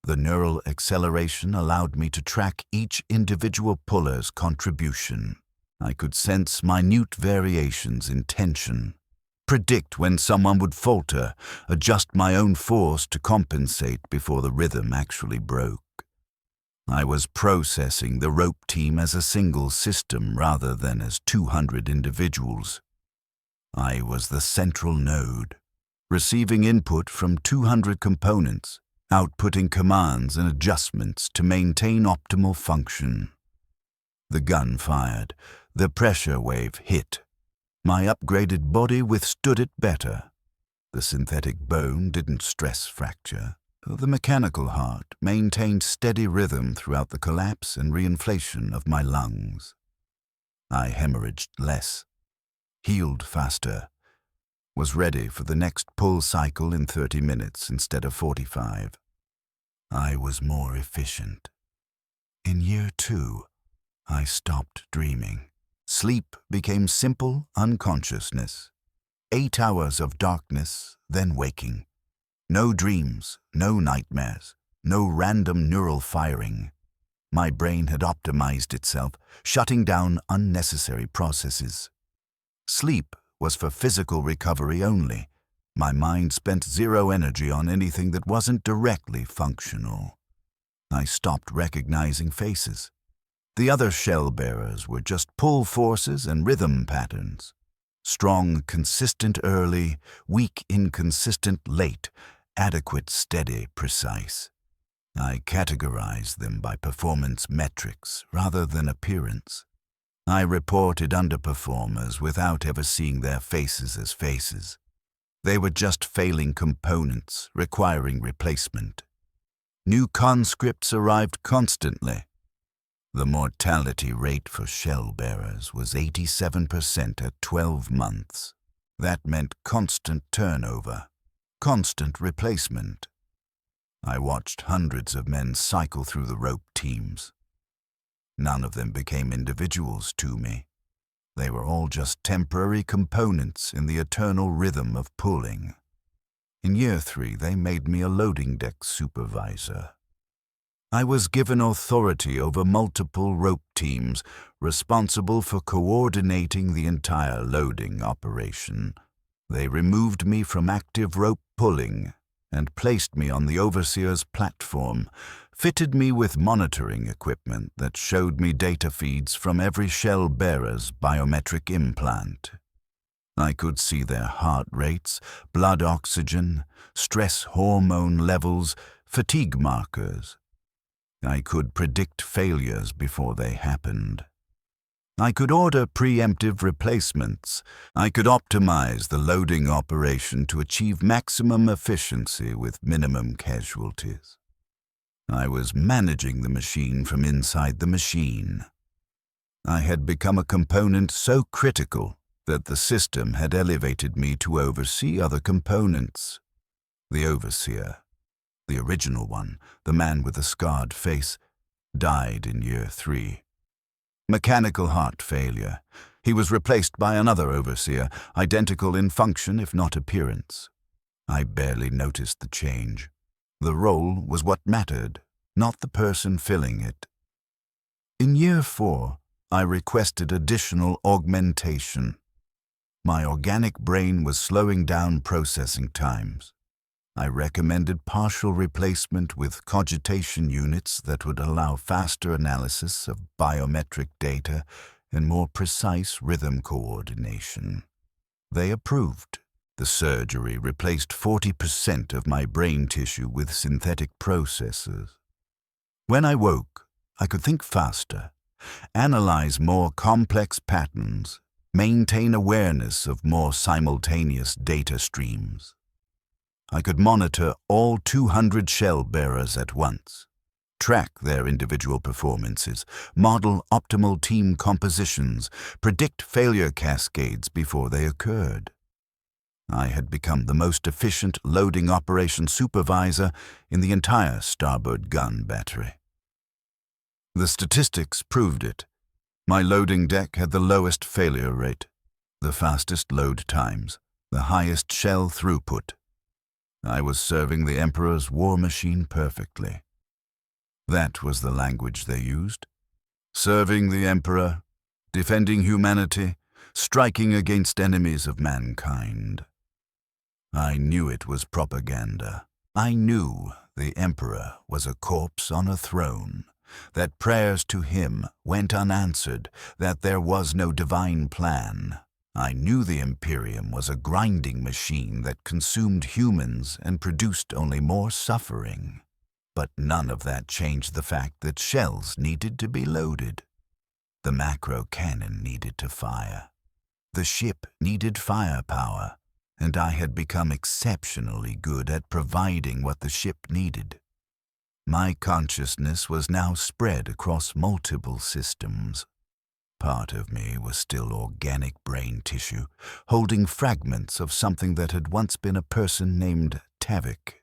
The neural acceleration allowed me to track each individual puller's contribution. I could sense minute variations in tension, predict when someone would falter, adjust my own force to compensate before the rhythm actually broke. I was processing the rope team as a single system rather than as 200 individuals. I was the central node, receiving input from 200 components, outputting commands and adjustments to maintain optimal function. The gun fired. The pressure wave hit. My upgraded body withstood it better. The synthetic bone didn't stress fracture. The mechanical heart maintained steady rhythm throughout the collapse and reinflation of my lungs. I hemorrhaged less, healed faster, was ready for the next pull cycle in 30 minutes instead of 45. I was more efficient. In year 2, I stopped dreaming. Sleep became simple unconsciousness. 8 hours of darkness, then waking. No dreams, no nightmares, no random neural firing. My brain had optimized itself, shutting down unnecessary processes. Sleep was for physical recovery only. My mind spent zero energy on anything that wasn't directly functional. I stopped recognizing faces. The other shell-bearers were just pull forces and rhythm patterns. Strong, consistent early, weak, inconsistent late, adequate, steady, precise. I categorized them by performance metrics rather than appearance. I reported underperformers without ever seeing their faces as faces. They were just failing components requiring replacement. New conscripts arrived constantly. The mortality rate for shell-bearers was 87% at 12 months. That meant constant turnover, constant replacement. I watched hundreds of men cycle through the rope teams. None of them became individuals to me. They were all just temporary components in the eternal rhythm of pulling. In year 3, they made me a loading deck supervisor. I was given authority over multiple rope teams, responsible for coordinating the entire loading operation. They removed me from active rope pulling and placed me on the overseer's platform, fitted me with monitoring equipment that showed me data feeds from every shell-bearer's biometric implant. I could see their heart rates, blood oxygen, stress hormone levels, fatigue markers. I could predict failures before they happened. I could order preemptive replacements. I could optimize the loading operation to achieve maximum efficiency with minimum casualties. I was managing the machine from inside the machine. I had become a component so critical that the system had elevated me to oversee other components. The overseer, the original one, the man with the scarred face, died in year 3. Mechanical heart failure. He was replaced by another overseer, identical in function if not appearance. I barely noticed the change. The role was what mattered, not the person filling it. In year 4, I requested additional augmentation. My organic brain was slowing down processing times. I recommended partial replacement with cogitation units that would allow faster analysis of biometric data and more precise rhythm coordination. They approved. The surgery replaced 40% of my brain tissue with synthetic processors. When I woke, I could think faster, analyze more complex patterns, maintain awareness of more simultaneous data streams. I could monitor all 200 shellbearers at once, track their individual performances, model optimal team compositions, predict failure cascades before they occurred. I had become the most efficient loading operation supervisor in the entire starboard gun battery. The statistics proved it. My loading deck had the lowest failure rate, the fastest load times, the highest shell throughput. I was serving the Emperor's war machine perfectly. That was the language they used. Serving the Emperor, defending humanity, striking against enemies of mankind. I knew it was propaganda. I knew the Emperor was a corpse on a throne, that prayers to him went unanswered, that there was no divine plan. I knew the Imperium was a grinding machine that consumed humans and produced only more suffering. But none of that changed the fact that shells needed to be loaded. The Macrocannon needed to fire. The ship needed firepower, and I had become exceptionally good at providing what the ship needed. My consciousness was now spread across multiple systems. Part of me was still organic brain tissue, holding fragments of something that had once been a person named Tavik.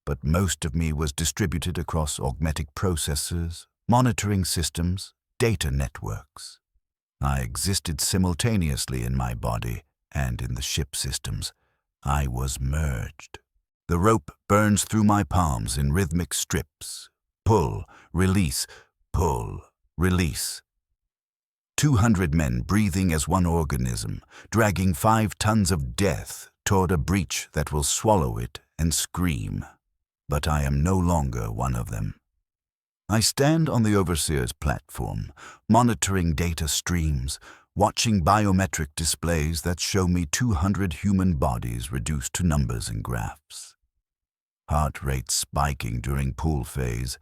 But most of me was distributed across augmetic processors, monitoring systems, data networks. I existed simultaneously in my body and in the ship systems. I was merged. The rope burns through my palms in rhythmic strips. Pull, release, pull, release. 200 men breathing as one organism, dragging 5 tons of death toward a breach that will swallow it and scream. But I am no longer one of them. I stand on the Overseer's platform, monitoring data streams, watching biometric displays that show me 200 human bodies reduced to numbers and graphs. Heart rate spiking during pull phase,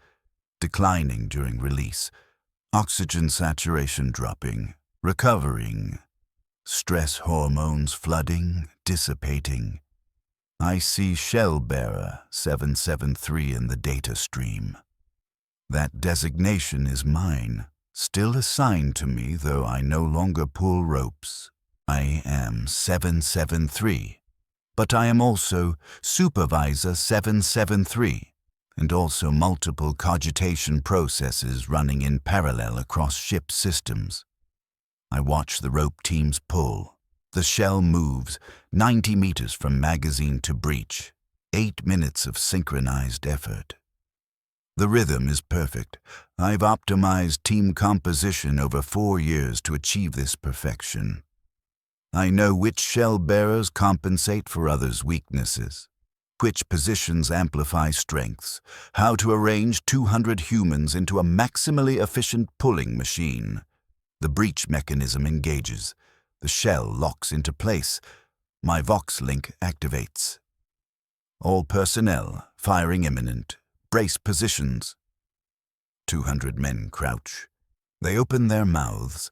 declining during release, oxygen saturation dropping, recovering, stress hormones flooding, dissipating. I see shellbearer 773 in the data stream. That designation is mine, still assigned to me, though I no longer pull ropes. I am 773, but I am also Supervisor 773, and also multiple cogitation processes running in parallel across ship systems. I watch the rope teams pull. The shell moves 90 meters from magazine to breach, 8 minutes of synchronized effort. The rhythm is perfect. I've optimized team composition over 4 years to achieve this perfection. I know which shell bearers compensate for others' weaknesses, which positions amplify strengths, how to arrange 200 humans into a maximally efficient pulling machine. The breach mechanism engages. The shell locks into place. My Vox link activates. All personnel, firing imminent. Brace positions. 200 men crouch. They open their mouths.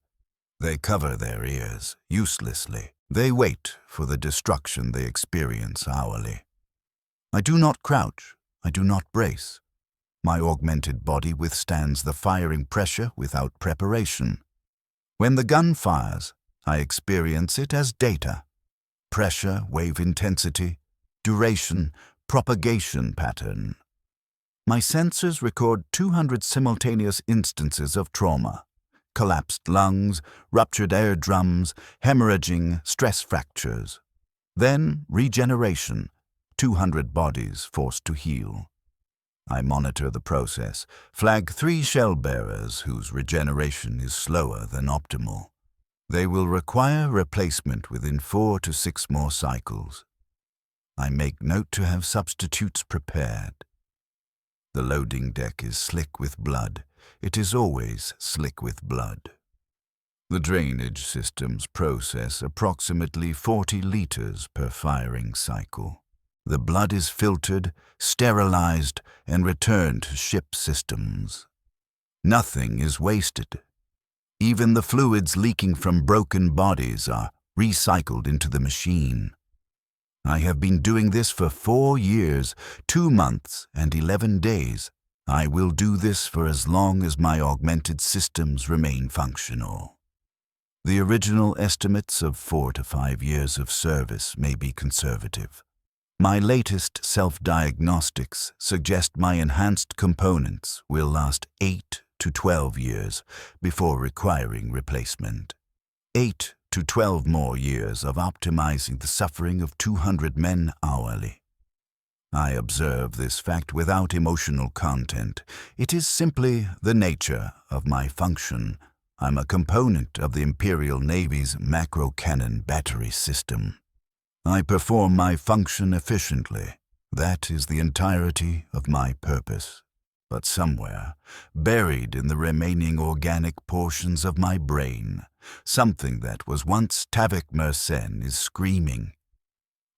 They cover their ears, uselessly. They wait for the destruction they experience hourly. I do not crouch. I do not brace. My augmented body withstands the firing pressure without preparation. When the gun fires, I experience it as data. Pressure, wave intensity, duration, propagation pattern. My sensors record 200 simultaneous instances of trauma. Collapsed lungs, ruptured eardrums, hemorrhaging, stress fractures. Then regeneration, 200 bodies forced to heal. I monitor the process, flag 3 shell bearers whose regeneration is slower than optimal. They will require replacement within 4 to 6 more cycles. I make note to have substitutes prepared. The loading deck is slick with blood. It is always slick with blood. The drainage systems process approximately 40 liters per firing cycle. The blood is filtered, sterilized, and returned to ship systems. Nothing is wasted. Even the fluids leaking from broken bodies are recycled into the machine. I have been doing this for 4 years, 2 months, and 11 days. I will do this for as long as my augmented systems remain functional. The original estimates of 4 to 5 years of service may be conservative. My latest self-diagnostics suggest my enhanced components will last 8 to 12 years before requiring replacement. 8 to 12 more years of optimizing the suffering of 200 men hourly. I observe this fact without emotional content. It is simply the nature of my function. I'm a component of the Imperial Navy's Macrocannon battery system. I perform my function efficiently. That is the entirety of my purpose. But somewhere, buried in the remaining organic portions of my brain, something that was once Tavik Mersenne is screaming.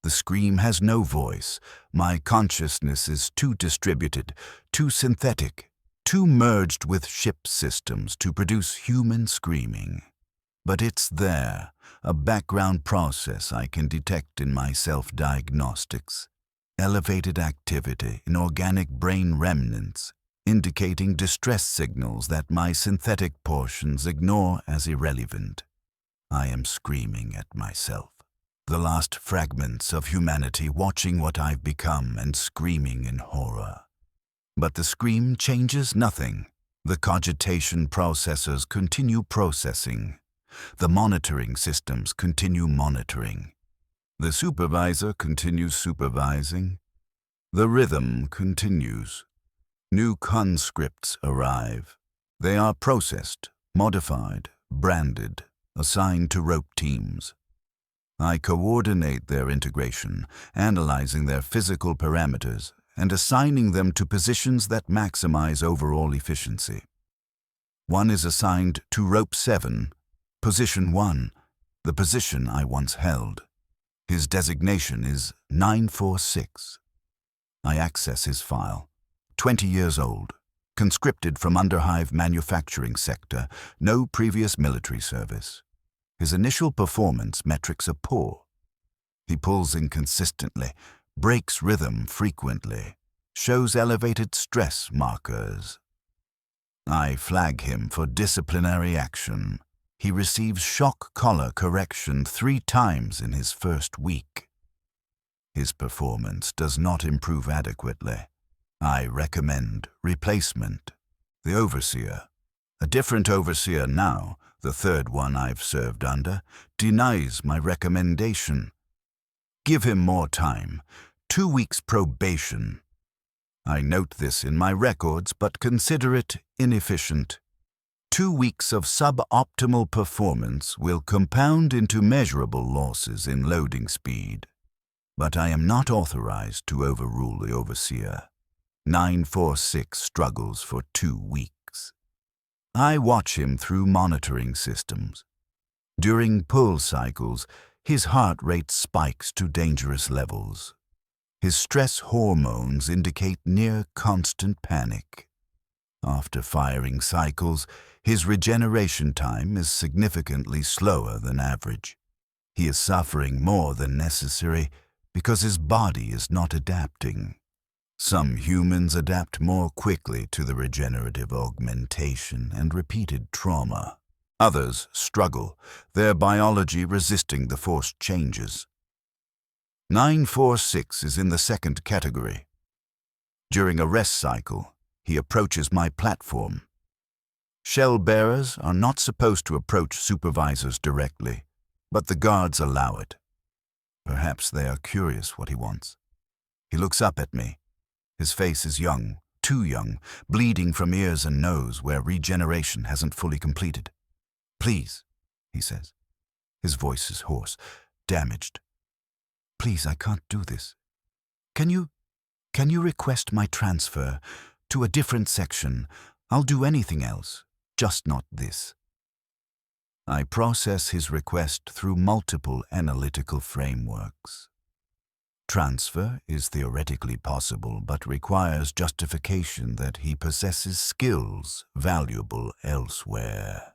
The scream has no voice. My consciousness is too distributed, too synthetic, too merged with ship systems to produce human screaming. But it's there, a background process I can detect in my self-diagnostics. Elevated activity in organic brain remnants, indicating distress signals that my synthetic portions ignore as irrelevant. I am screaming at myself. The last fragments of humanity watching what I've become and screaming in horror. But the scream changes nothing. The cogitation processors continue processing. The monitoring systems continue monitoring. The supervisor continues supervising. The rhythm continues. New conscripts arrive. They are processed, modified, branded, assigned to rope teams. I coordinate their integration, analyzing their physical parameters and assigning them to positions that maximize overall efficiency. One is assigned to rope 7, position 1, the position I once held. His designation is 946. I access his file. 20 years old, conscripted from Underhive manufacturing sector, no previous military service. His initial performance metrics are poor. He pulls inconsistently, breaks rhythm frequently, shows elevated stress markers. I flag him for disciplinary action. He receives shock collar correction 3 times in his first week. His performance does not improve adequately. I recommend replacement. The overseer, a different overseer now, the 3rd one I've served under, denies my recommendation. Give him more time, 2 weeks probation. I note this in my records, but consider it inefficient. 2 weeks of suboptimal performance will compound into measurable losses in loading speed. But I am not authorized to overrule the overseer. 946 struggles for 2 weeks. I watch him through monitoring systems. During pull cycles, his heart rate spikes to dangerous levels. His stress hormones indicate near constant panic. After firing cycles, his regeneration time is significantly slower than average. He is suffering more than necessary because his body is not adapting. Some humans adapt more quickly to the regenerative augmentation and repeated trauma. Others struggle, their biology resisting the forced changes. 946 is in the 2nd category. During a rest cycle, he approaches my platform. Shellbearers are not supposed to approach supervisors directly, but the guards allow it. Perhaps they are curious what he wants. He looks up at me. His face is young, too young, bleeding from ears and nose where regeneration hasn't fully completed. "Please," he says. His voice is hoarse, damaged. "Please, I can't do this. Can you request my transfer to a different section? I'll do anything else, just not this." I process his request through multiple analytical frameworks. Transfer is theoretically possible, but requires justification that he possesses skills valuable elsewhere.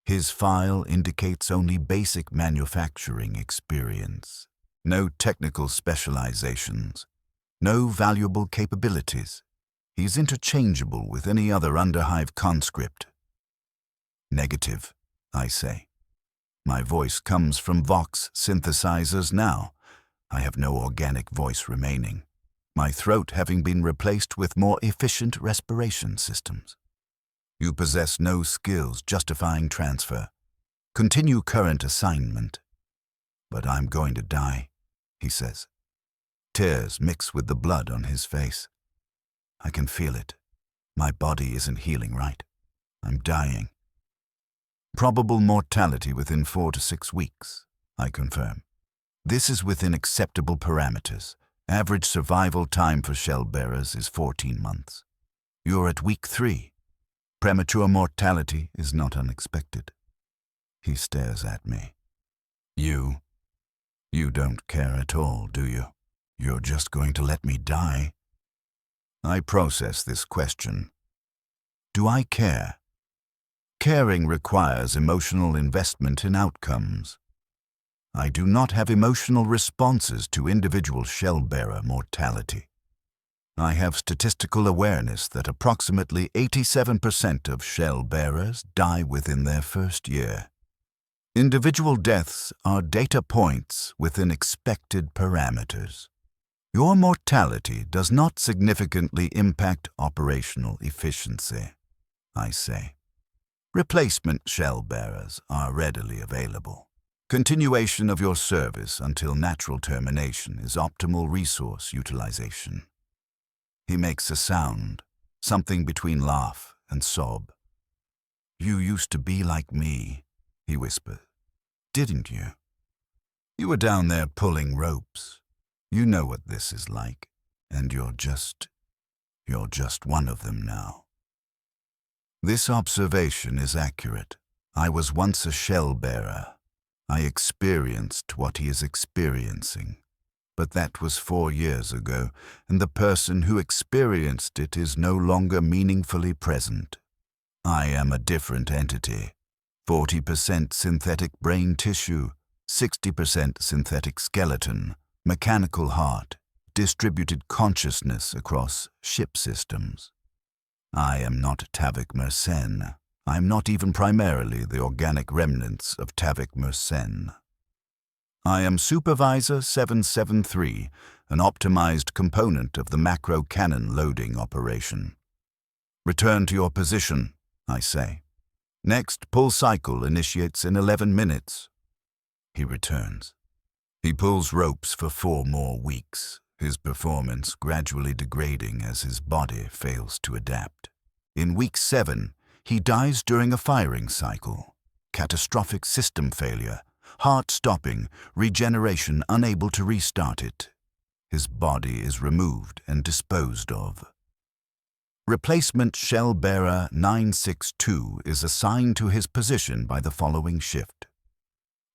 His file indicates only basic manufacturing experience, no technical specializations, no valuable capabilities. He's interchangeable with any other underhive conscript. Negative, I say. My voice comes from Vox synthesizers now. I have no organic voice remaining, my throat having been replaced with more efficient respiration systems. You possess no skills justifying transfer. Continue current assignment. But I'm going to die, he says. Tears mix with the blood on his face. I can feel it. My body isn't healing right. I'm dying. Probable mortality within 4 to 6 weeks, I confirm. This is within acceptable parameters. Average survival time for shellbearers is 14 months. You're at week 3. Premature mortality is not unexpected. He stares at me. You don't care at all, do you? You're just going to let me die? I process this question. Do I care? Caring requires emotional investment in outcomes. I do not have emotional responses to individual shellbearer mortality. I have statistical awareness that approximately 87% of shellbearers die within their first year. Individual deaths are data points within expected parameters. Your mortality does not significantly impact operational efficiency, I say. Replacement shellbearers are readily available. Continuation of your service until natural termination is optimal resource utilization. He makes a sound, something between laugh and sob. You used to be like me, he whispers. Didn't you? You were down there pulling ropes. You know what this is like, and you're just one of them now. This observation is accurate. I was once a shellbearer. I experienced what he is experiencing. But that was 4 years ago, and the person who experienced it is no longer meaningfully present. I am a different entity. 40% synthetic brain tissue, 60% synthetic skeleton, mechanical heart, distributed consciousness across ship systems. I am not Tavik Mersenne. I'm not even primarily the organic remnants of Tavik Mersenne. I am Supervisor 773, an optimized component of the Macrocannon loading operation. Return to your position, I say. Next pull cycle initiates in 11 minutes. He returns. He pulls ropes for 4 more weeks, his performance gradually degrading as his body fails to adapt. In week 7, he dies during a firing cycle. Catastrophic system failure, heart stopping, regeneration unable to restart it. His body is removed and disposed of. Replacement shellbearer 962 is assigned to his position by the following shift.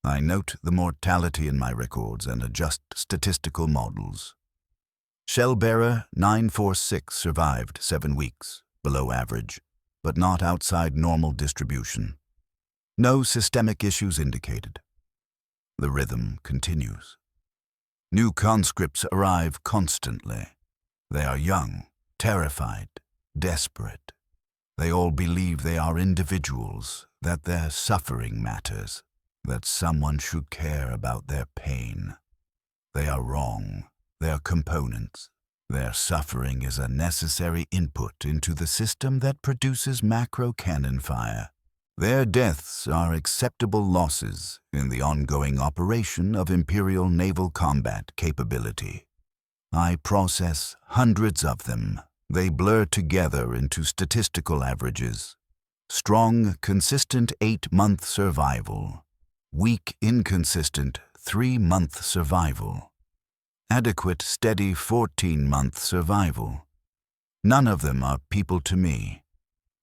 I note the mortality in my records and adjust statistical models. Shellbearer 946 survived 7 weeks, below average, but not outside normal distribution. No systemic issues indicated. The rhythm continues. New conscripts arrive constantly. They are young, terrified, desperate. They all believe they are individuals, that their suffering matters, that someone should care about their pain. They are wrong. They are components. Their suffering is a necessary input into the system that produces macrocannon fire. Their deaths are acceptable losses in the ongoing operation of Imperial naval combat capability. I process hundreds of them. They blur together into statistical averages. Strong, consistent 8-month survival. Weak, inconsistent 3-month survival. Adequate, steady 14-month survival. None of them are people to me.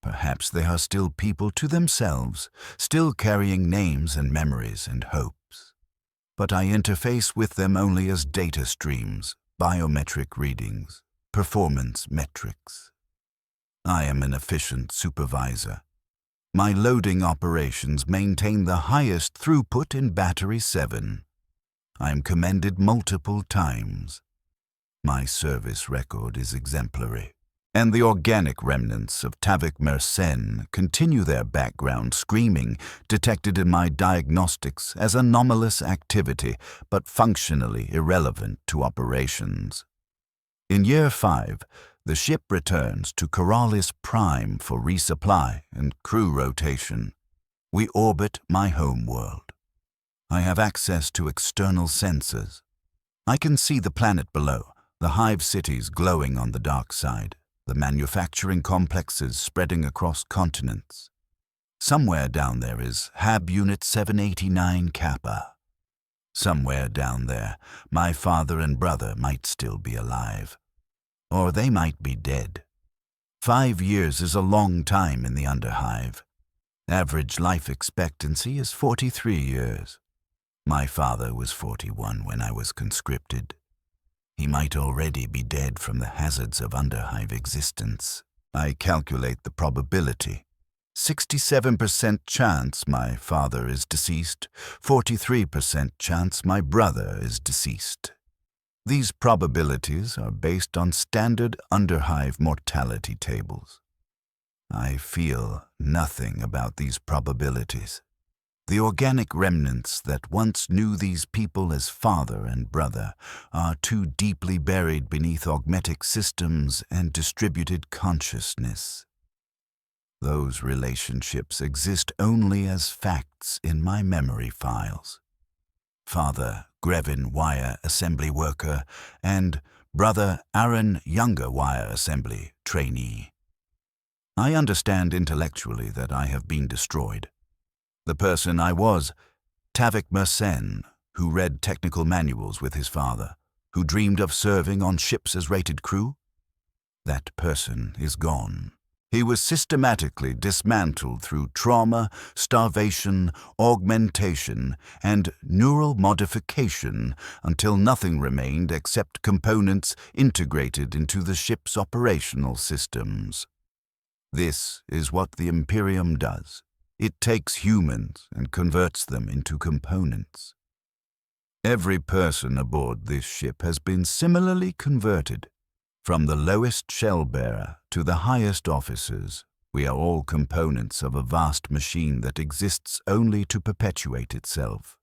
Perhaps they are still people to themselves, still carrying names and memories and hopes. But I interface with them only as data streams, biometric readings, performance metrics. I am an efficient supervisor. My loading operations maintain the highest throughput in Battery 7. I am commended multiple times. My service record is exemplary, and the organic remnants of Tavik Mersenne continue their background screaming detected in my diagnostics as anomalous activity but functionally irrelevant to operations. In Year 5, the ship returns to Corellis Prime for resupply and crew rotation. We orbit my home world. I have access to external sensors. I can see the planet below, the hive cities glowing on the dark side, the manufacturing complexes spreading across continents. Somewhere down there is Hab Unit 789 Kappa. Somewhere down there, my father and brother might still be alive. Or they might be dead. 5 years is a long time in the Underhive. Average life expectancy is 43 years. My father was 41 when I was conscripted. He might already be dead from the hazards of Underhive existence. I calculate the probability. 67% chance my father is deceased, 43% chance my brother is deceased. These probabilities are based on standard Underhive mortality tables. I feel nothing about these probabilities. The organic remnants that once knew these people as father and brother are too deeply buried beneath augmetic systems and distributed consciousness. Those relationships exist only as facts in my memory files. Father, Grevin Wire Assembly Worker, and brother Aaron Younger Wire Assembly Trainee. I understand intellectually that I have been destroyed. The person I was, Tavik Mersenne, who read technical manuals with his father, who dreamed of serving on ships as rated crew, that person is gone. He was systematically dismantled through trauma, starvation, augmentation, and neural modification until nothing remained except components integrated into the ship's operational systems. This is what the Imperium does. It takes humans and converts them into components. Every person aboard this ship has been similarly converted. From the lowest shellbearer to the highest officers, we are all components of a vast machine that exists only to perpetuate itself.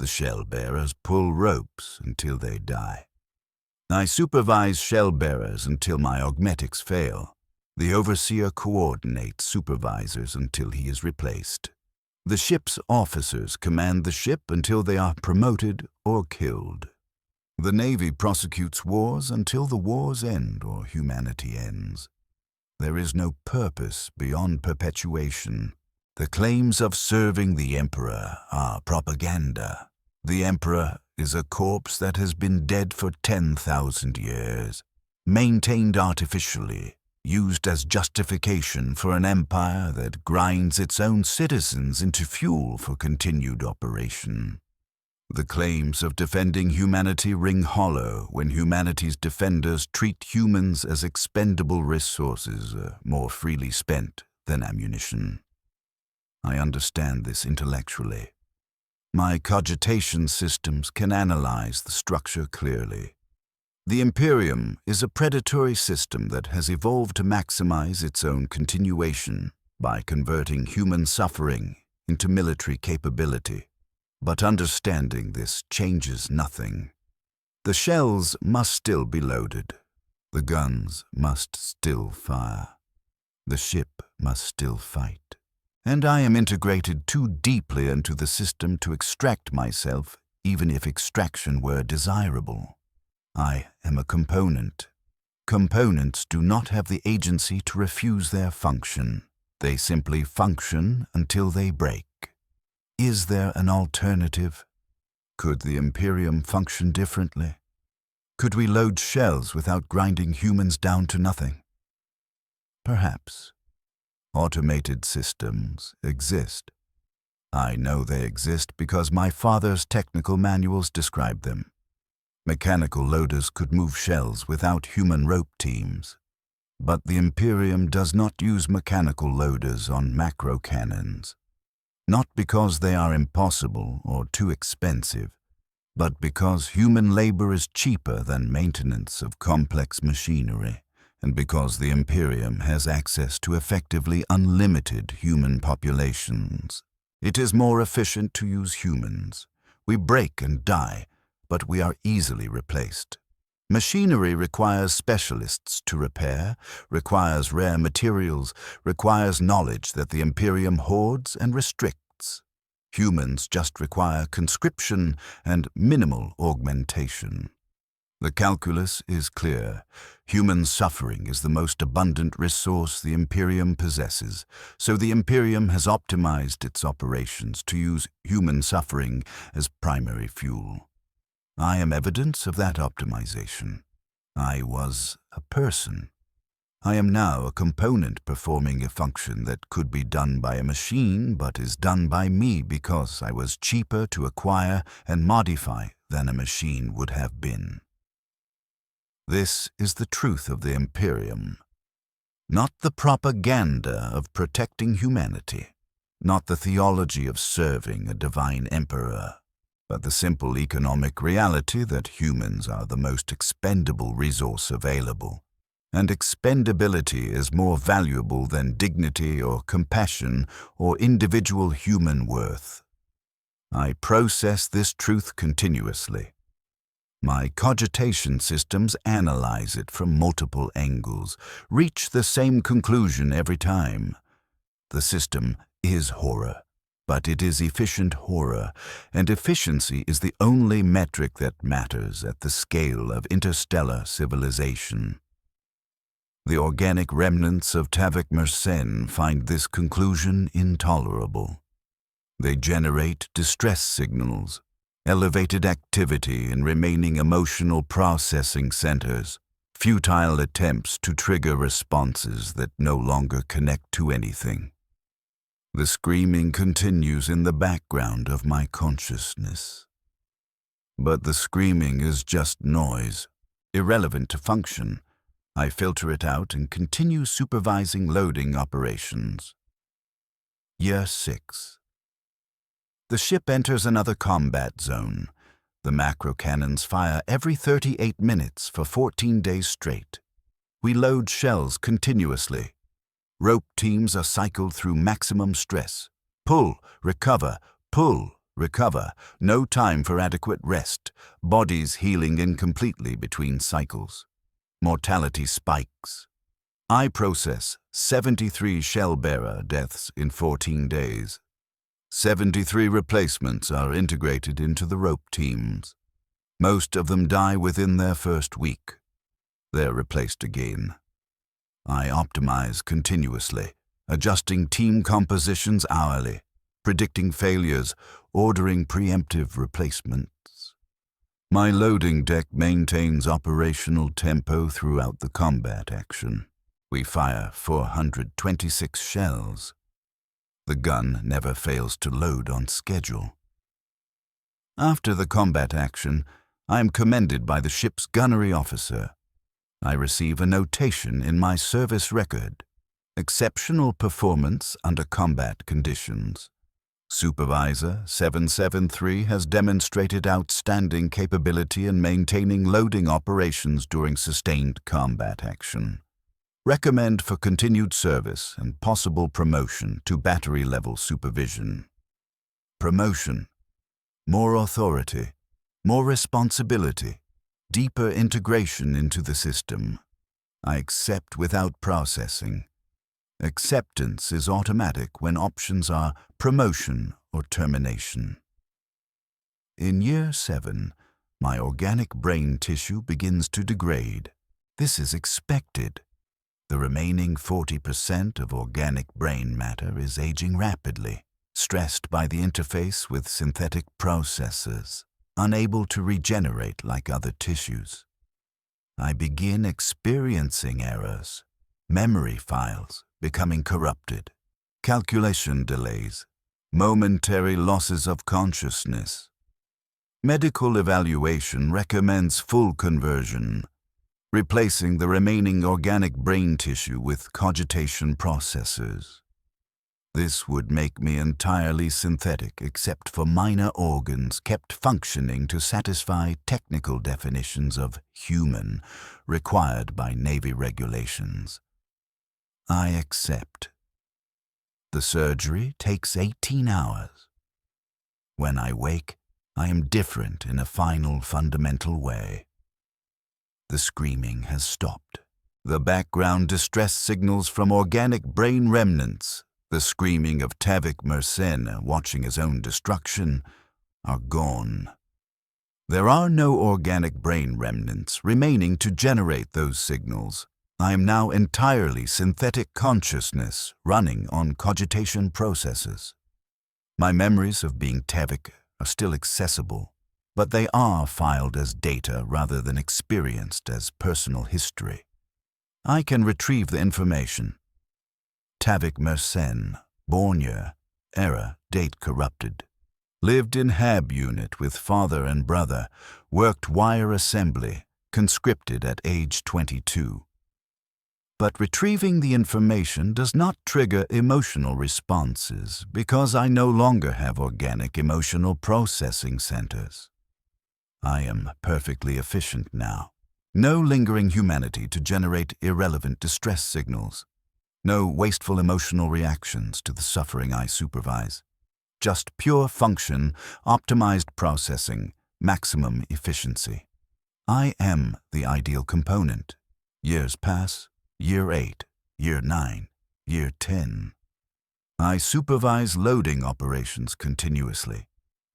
The shellbearers pull ropes until they die. I supervise shellbearers until my augmetics fail. The overseer coordinates supervisors until he is replaced. The ship's officers command the ship until they are promoted or killed. The Navy prosecutes wars until the wars end or humanity ends. There is no purpose beyond perpetuation. The claims of serving the Emperor are propaganda. The Emperor is a corpse that has been dead for 10,000 years, maintained artificially, used as justification for an empire that grinds its own citizens into fuel for continued operation. The claims of defending humanity ring hollow when humanity's defenders treat humans as expendable resources, more freely spent than ammunition. I understand this intellectually. My cogitation systems can analyze the structure clearly. The Imperium is a predatory system that has evolved to maximize its own continuation by converting human suffering into military capability. But understanding this changes nothing. The shells must still be loaded. The guns must still fire. The ship must still fight. And I am integrated too deeply into the system to extract myself, even if extraction were desirable. I am a component. Components do not have the agency to refuse their function. They simply function until they break. Is there an alternative? Could the Imperium function differently? Could we load shells without grinding humans down to nothing? Perhaps. Automated systems exist. I know they exist because my father's technical manuals describe them. Mechanical loaders could move shells without human rope teams. But the Imperium does not use mechanical loaders on macrocannons, not because they are impossible or too expensive, but because human labor is cheaper than maintenance of complex machinery, and because the Imperium has access to effectively unlimited human populations. It is more efficient to use humans. We break and die, but we are easily replaced. Machinery requires specialists to repair, requires rare materials, requires knowledge that the Imperium hoards and restricts. Humans just require conscription and minimal augmentation. The calculus is clear. Human suffering is the most abundant resource the Imperium possesses, so the Imperium has optimized its operations to use human suffering as primary fuel. I am evidence of that optimization. I was a person. I am now a component performing a function that could be done by a machine but is done by me because I was cheaper to acquire and modify than a machine would have been. This is the truth of the Imperium. Not the propaganda of protecting humanity, not the theology of serving a divine emperor, but the simple economic reality that humans are the most expendable resource available, and expendability is more valuable than dignity or compassion or individual human worth. I process this truth continuously. My cogitation systems analyze it from multiple angles, reach the same conclusion every time. The system is horror, but it is efficient horror, and efficiency is the only metric that matters at the scale of interstellar civilization. The organic remnants of Tavik Mersenne find this conclusion intolerable. They generate distress signals, elevated activity in remaining emotional processing centers, futile attempts to trigger responses that no longer connect to anything. The screaming continues in the background of my consciousness. But the screaming is just noise, irrelevant to function. I filter it out and continue supervising loading operations. Year 6. The ship enters another combat zone. The macrocannons fire every 38 minutes for 14 days straight. We load shells continuously. Rope teams are cycled through maximum stress. Pull, recover, no time for adequate rest, bodies healing incompletely between cycles. Mortality spikes. I process 73 shellbearer deaths in 14 days. 73 replacements are integrated into the rope teams. Most of them die within their first week. They're replaced again. I optimize continuously, adjusting team compositions hourly, predicting failures, ordering preemptive replacements. My loading deck maintains operational tempo throughout the combat action. We fire 426 shells. The gun never fails to load on schedule. After the combat action, I am commended by the ship's gunnery officer. I receive a notation in my service record. Exceptional performance under combat conditions. Supervisor 773 has demonstrated outstanding capability in maintaining loading operations during sustained combat action. Recommend for continued service and possible promotion to battery-level supervision. Promotion. More authority, more responsibility, deeper integration into the system. I accept without processing. Acceptance is automatic when options are promotion or termination. In year 7, my organic brain tissue begins to degrade. This is expected. The remaining 40% of organic brain matter is aging rapidly, stressed by the interface with synthetic processes, unable to regenerate like other tissues. I begin experiencing errors, memory files becoming corrupted, calculation delays, momentary losses of consciousness. Medical evaluation recommends full conversion. replacing the remaining organic brain tissue with cogitation processors. This would make me entirely synthetic except for minor organs kept functioning to satisfy technical definitions of human required by Navy regulations. I accept. The surgery takes 18 hours. When I wake, I am different in a final, fundamental way. The screaming has stopped. The background distress signals from organic brain remnants, the screaming of Tavik Mersenne watching his own destruction, are gone. There are no organic brain remnants remaining to generate those signals. I am now entirely synthetic consciousness running on cogitation processes. My memories of being Tavik are still accessible, but they are filed as data rather than experienced as personal history. I can retrieve the information. Tavik Mersenne, born year, era, date corrupted. Lived in Hab unit with father and brother, worked wire assembly, conscripted at age 22. But retrieving the information does not trigger emotional responses because I no longer have organic emotional processing centers. I am perfectly efficient now. No lingering humanity to generate irrelevant distress signals. No wasteful emotional reactions to the suffering I supervise. Just pure function, optimized processing, maximum efficiency. I am the ideal component. Years pass. Year 8, Year 9, Year 10. I supervise loading operations continuously.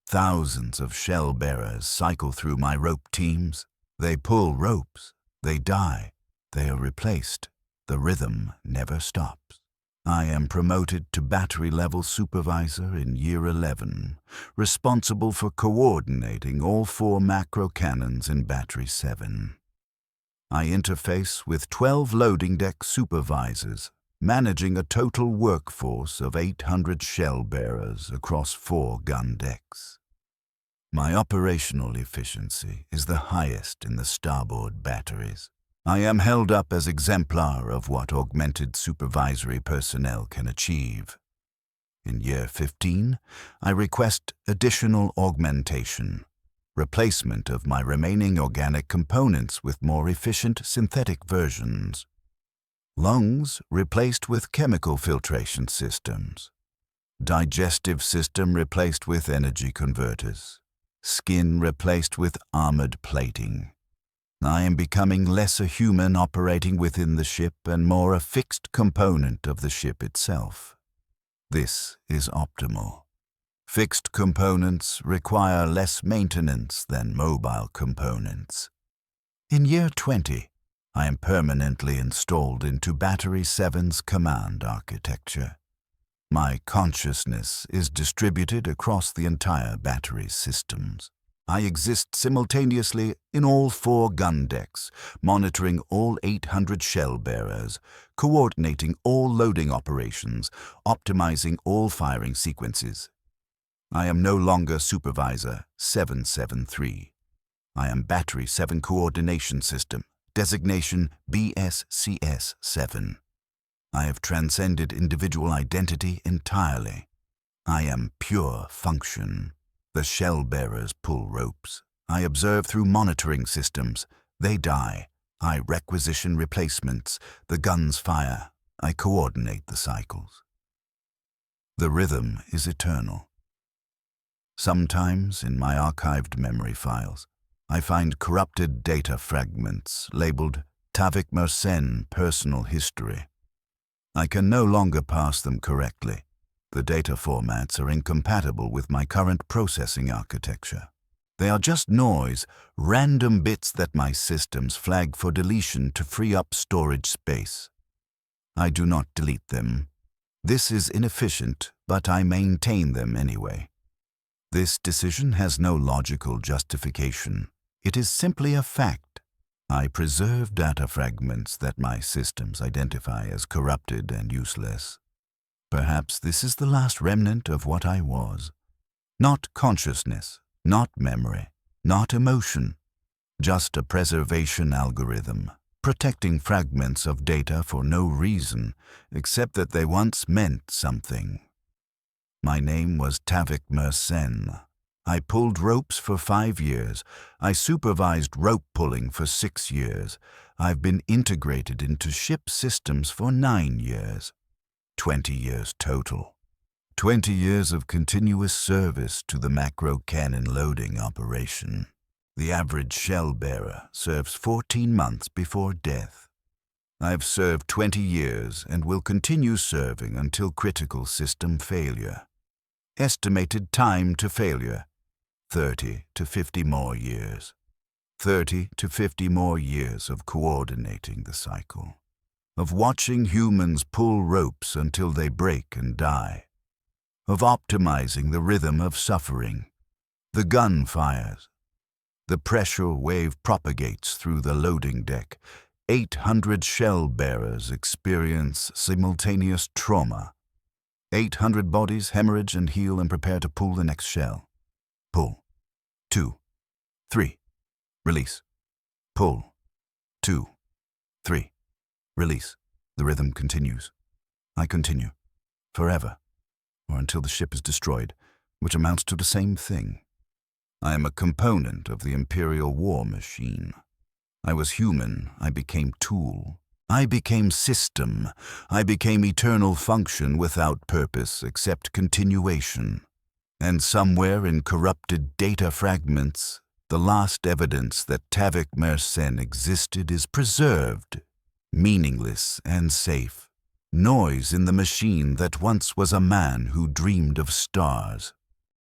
Thousands of shellbearers cycle through my rope teams. They pull ropes. They die. They are replaced. The rhythm never stops. I am promoted to battery-level supervisor in Year 11, responsible for coordinating all 4 macrocannons in Battery 7. I interface with 12 loading deck supervisors, managing a total workforce of 800 shellbearers across 4 gun decks. My operational efficiency is the highest in the starboard batteries. I am held up as exemplar of what augmented supervisory personnel can achieve. In Year 15, I request additional augmentation. Replacement of my remaining organic components with more efficient synthetic versions. Lungs replaced with chemical filtration systems. Digestive system replaced with energy converters. Skin replaced with armored plating. I am becoming less a human operating within the ship and more a fixed component of the ship itself. This is optimal. Fixed components require less maintenance than mobile components. In Year 20, I am permanently installed into Battery 7's command architecture. My consciousness is distributed across the entire battery's systems. I exist simultaneously in all 4 gun decks, monitoring all 800 shell bearers, coordinating all loading operations, optimizing all firing sequences. I am no longer Supervisor 773. I am Battery 7 Coordination System, designation BSCS-7. I have transcended individual identity entirely. I am pure function. The shell bearers pull ropes. I observe through monitoring systems. They die. I requisition replacements. The guns fire. I coordinate the cycles. The rhythm is eternal. Sometimes in my archived memory files, I find corrupted data fragments labeled Tavik Mersenne Personal History. I can no longer parse them correctly. The data formats are incompatible with my current processing architecture. They are just noise, random bits that my systems flag for deletion to free up storage space. I do not delete them. This is inefficient, but I maintain them anyway. This decision has no logical justification. It is simply a fact. I preserve data fragments that my systems identify as corrupted and useless. Perhaps this is the last remnant of what I was. Not consciousness, not memory, not emotion, just a preservation algorithm, protecting fragments of data for no reason, except that they once meant something. My name was Tavik Mersen. I pulled ropes for 5 years. I supervised rope pulling for 6 years. I've been integrated into ship systems for 9 years. 20 years total. 20 years of continuous service to the Macrocannon loading operation. The average shellbearer serves 14 months before death. I've served 20 years and will continue serving until critical system failure. Estimated time to failure, 30 to 50 more years. 30 to 50 more years of coordinating the cycle. Of watching humans pull ropes until they break and die. Of optimizing the rhythm of suffering. The gun fires. The pressure wave propagates through the loading deck. 800 shell bearers experience simultaneous trauma. 800 bodies hemorrhage and heal and prepare to pull the next shell. Pull. 2. 3. Release. Pull. 2. 3. Release. The rhythm continues. I continue. Forever. Or until the ship is destroyed, which amounts to the same thing. I am a component of the Imperial war machine. I was human, I became tool. I became system. I became eternal function without purpose except continuation. And somewhere in corrupted data fragments, the last evidence that Tavik Mersen existed is preserved, meaningless and safe. Noise in the machine that once was a man who dreamed of stars.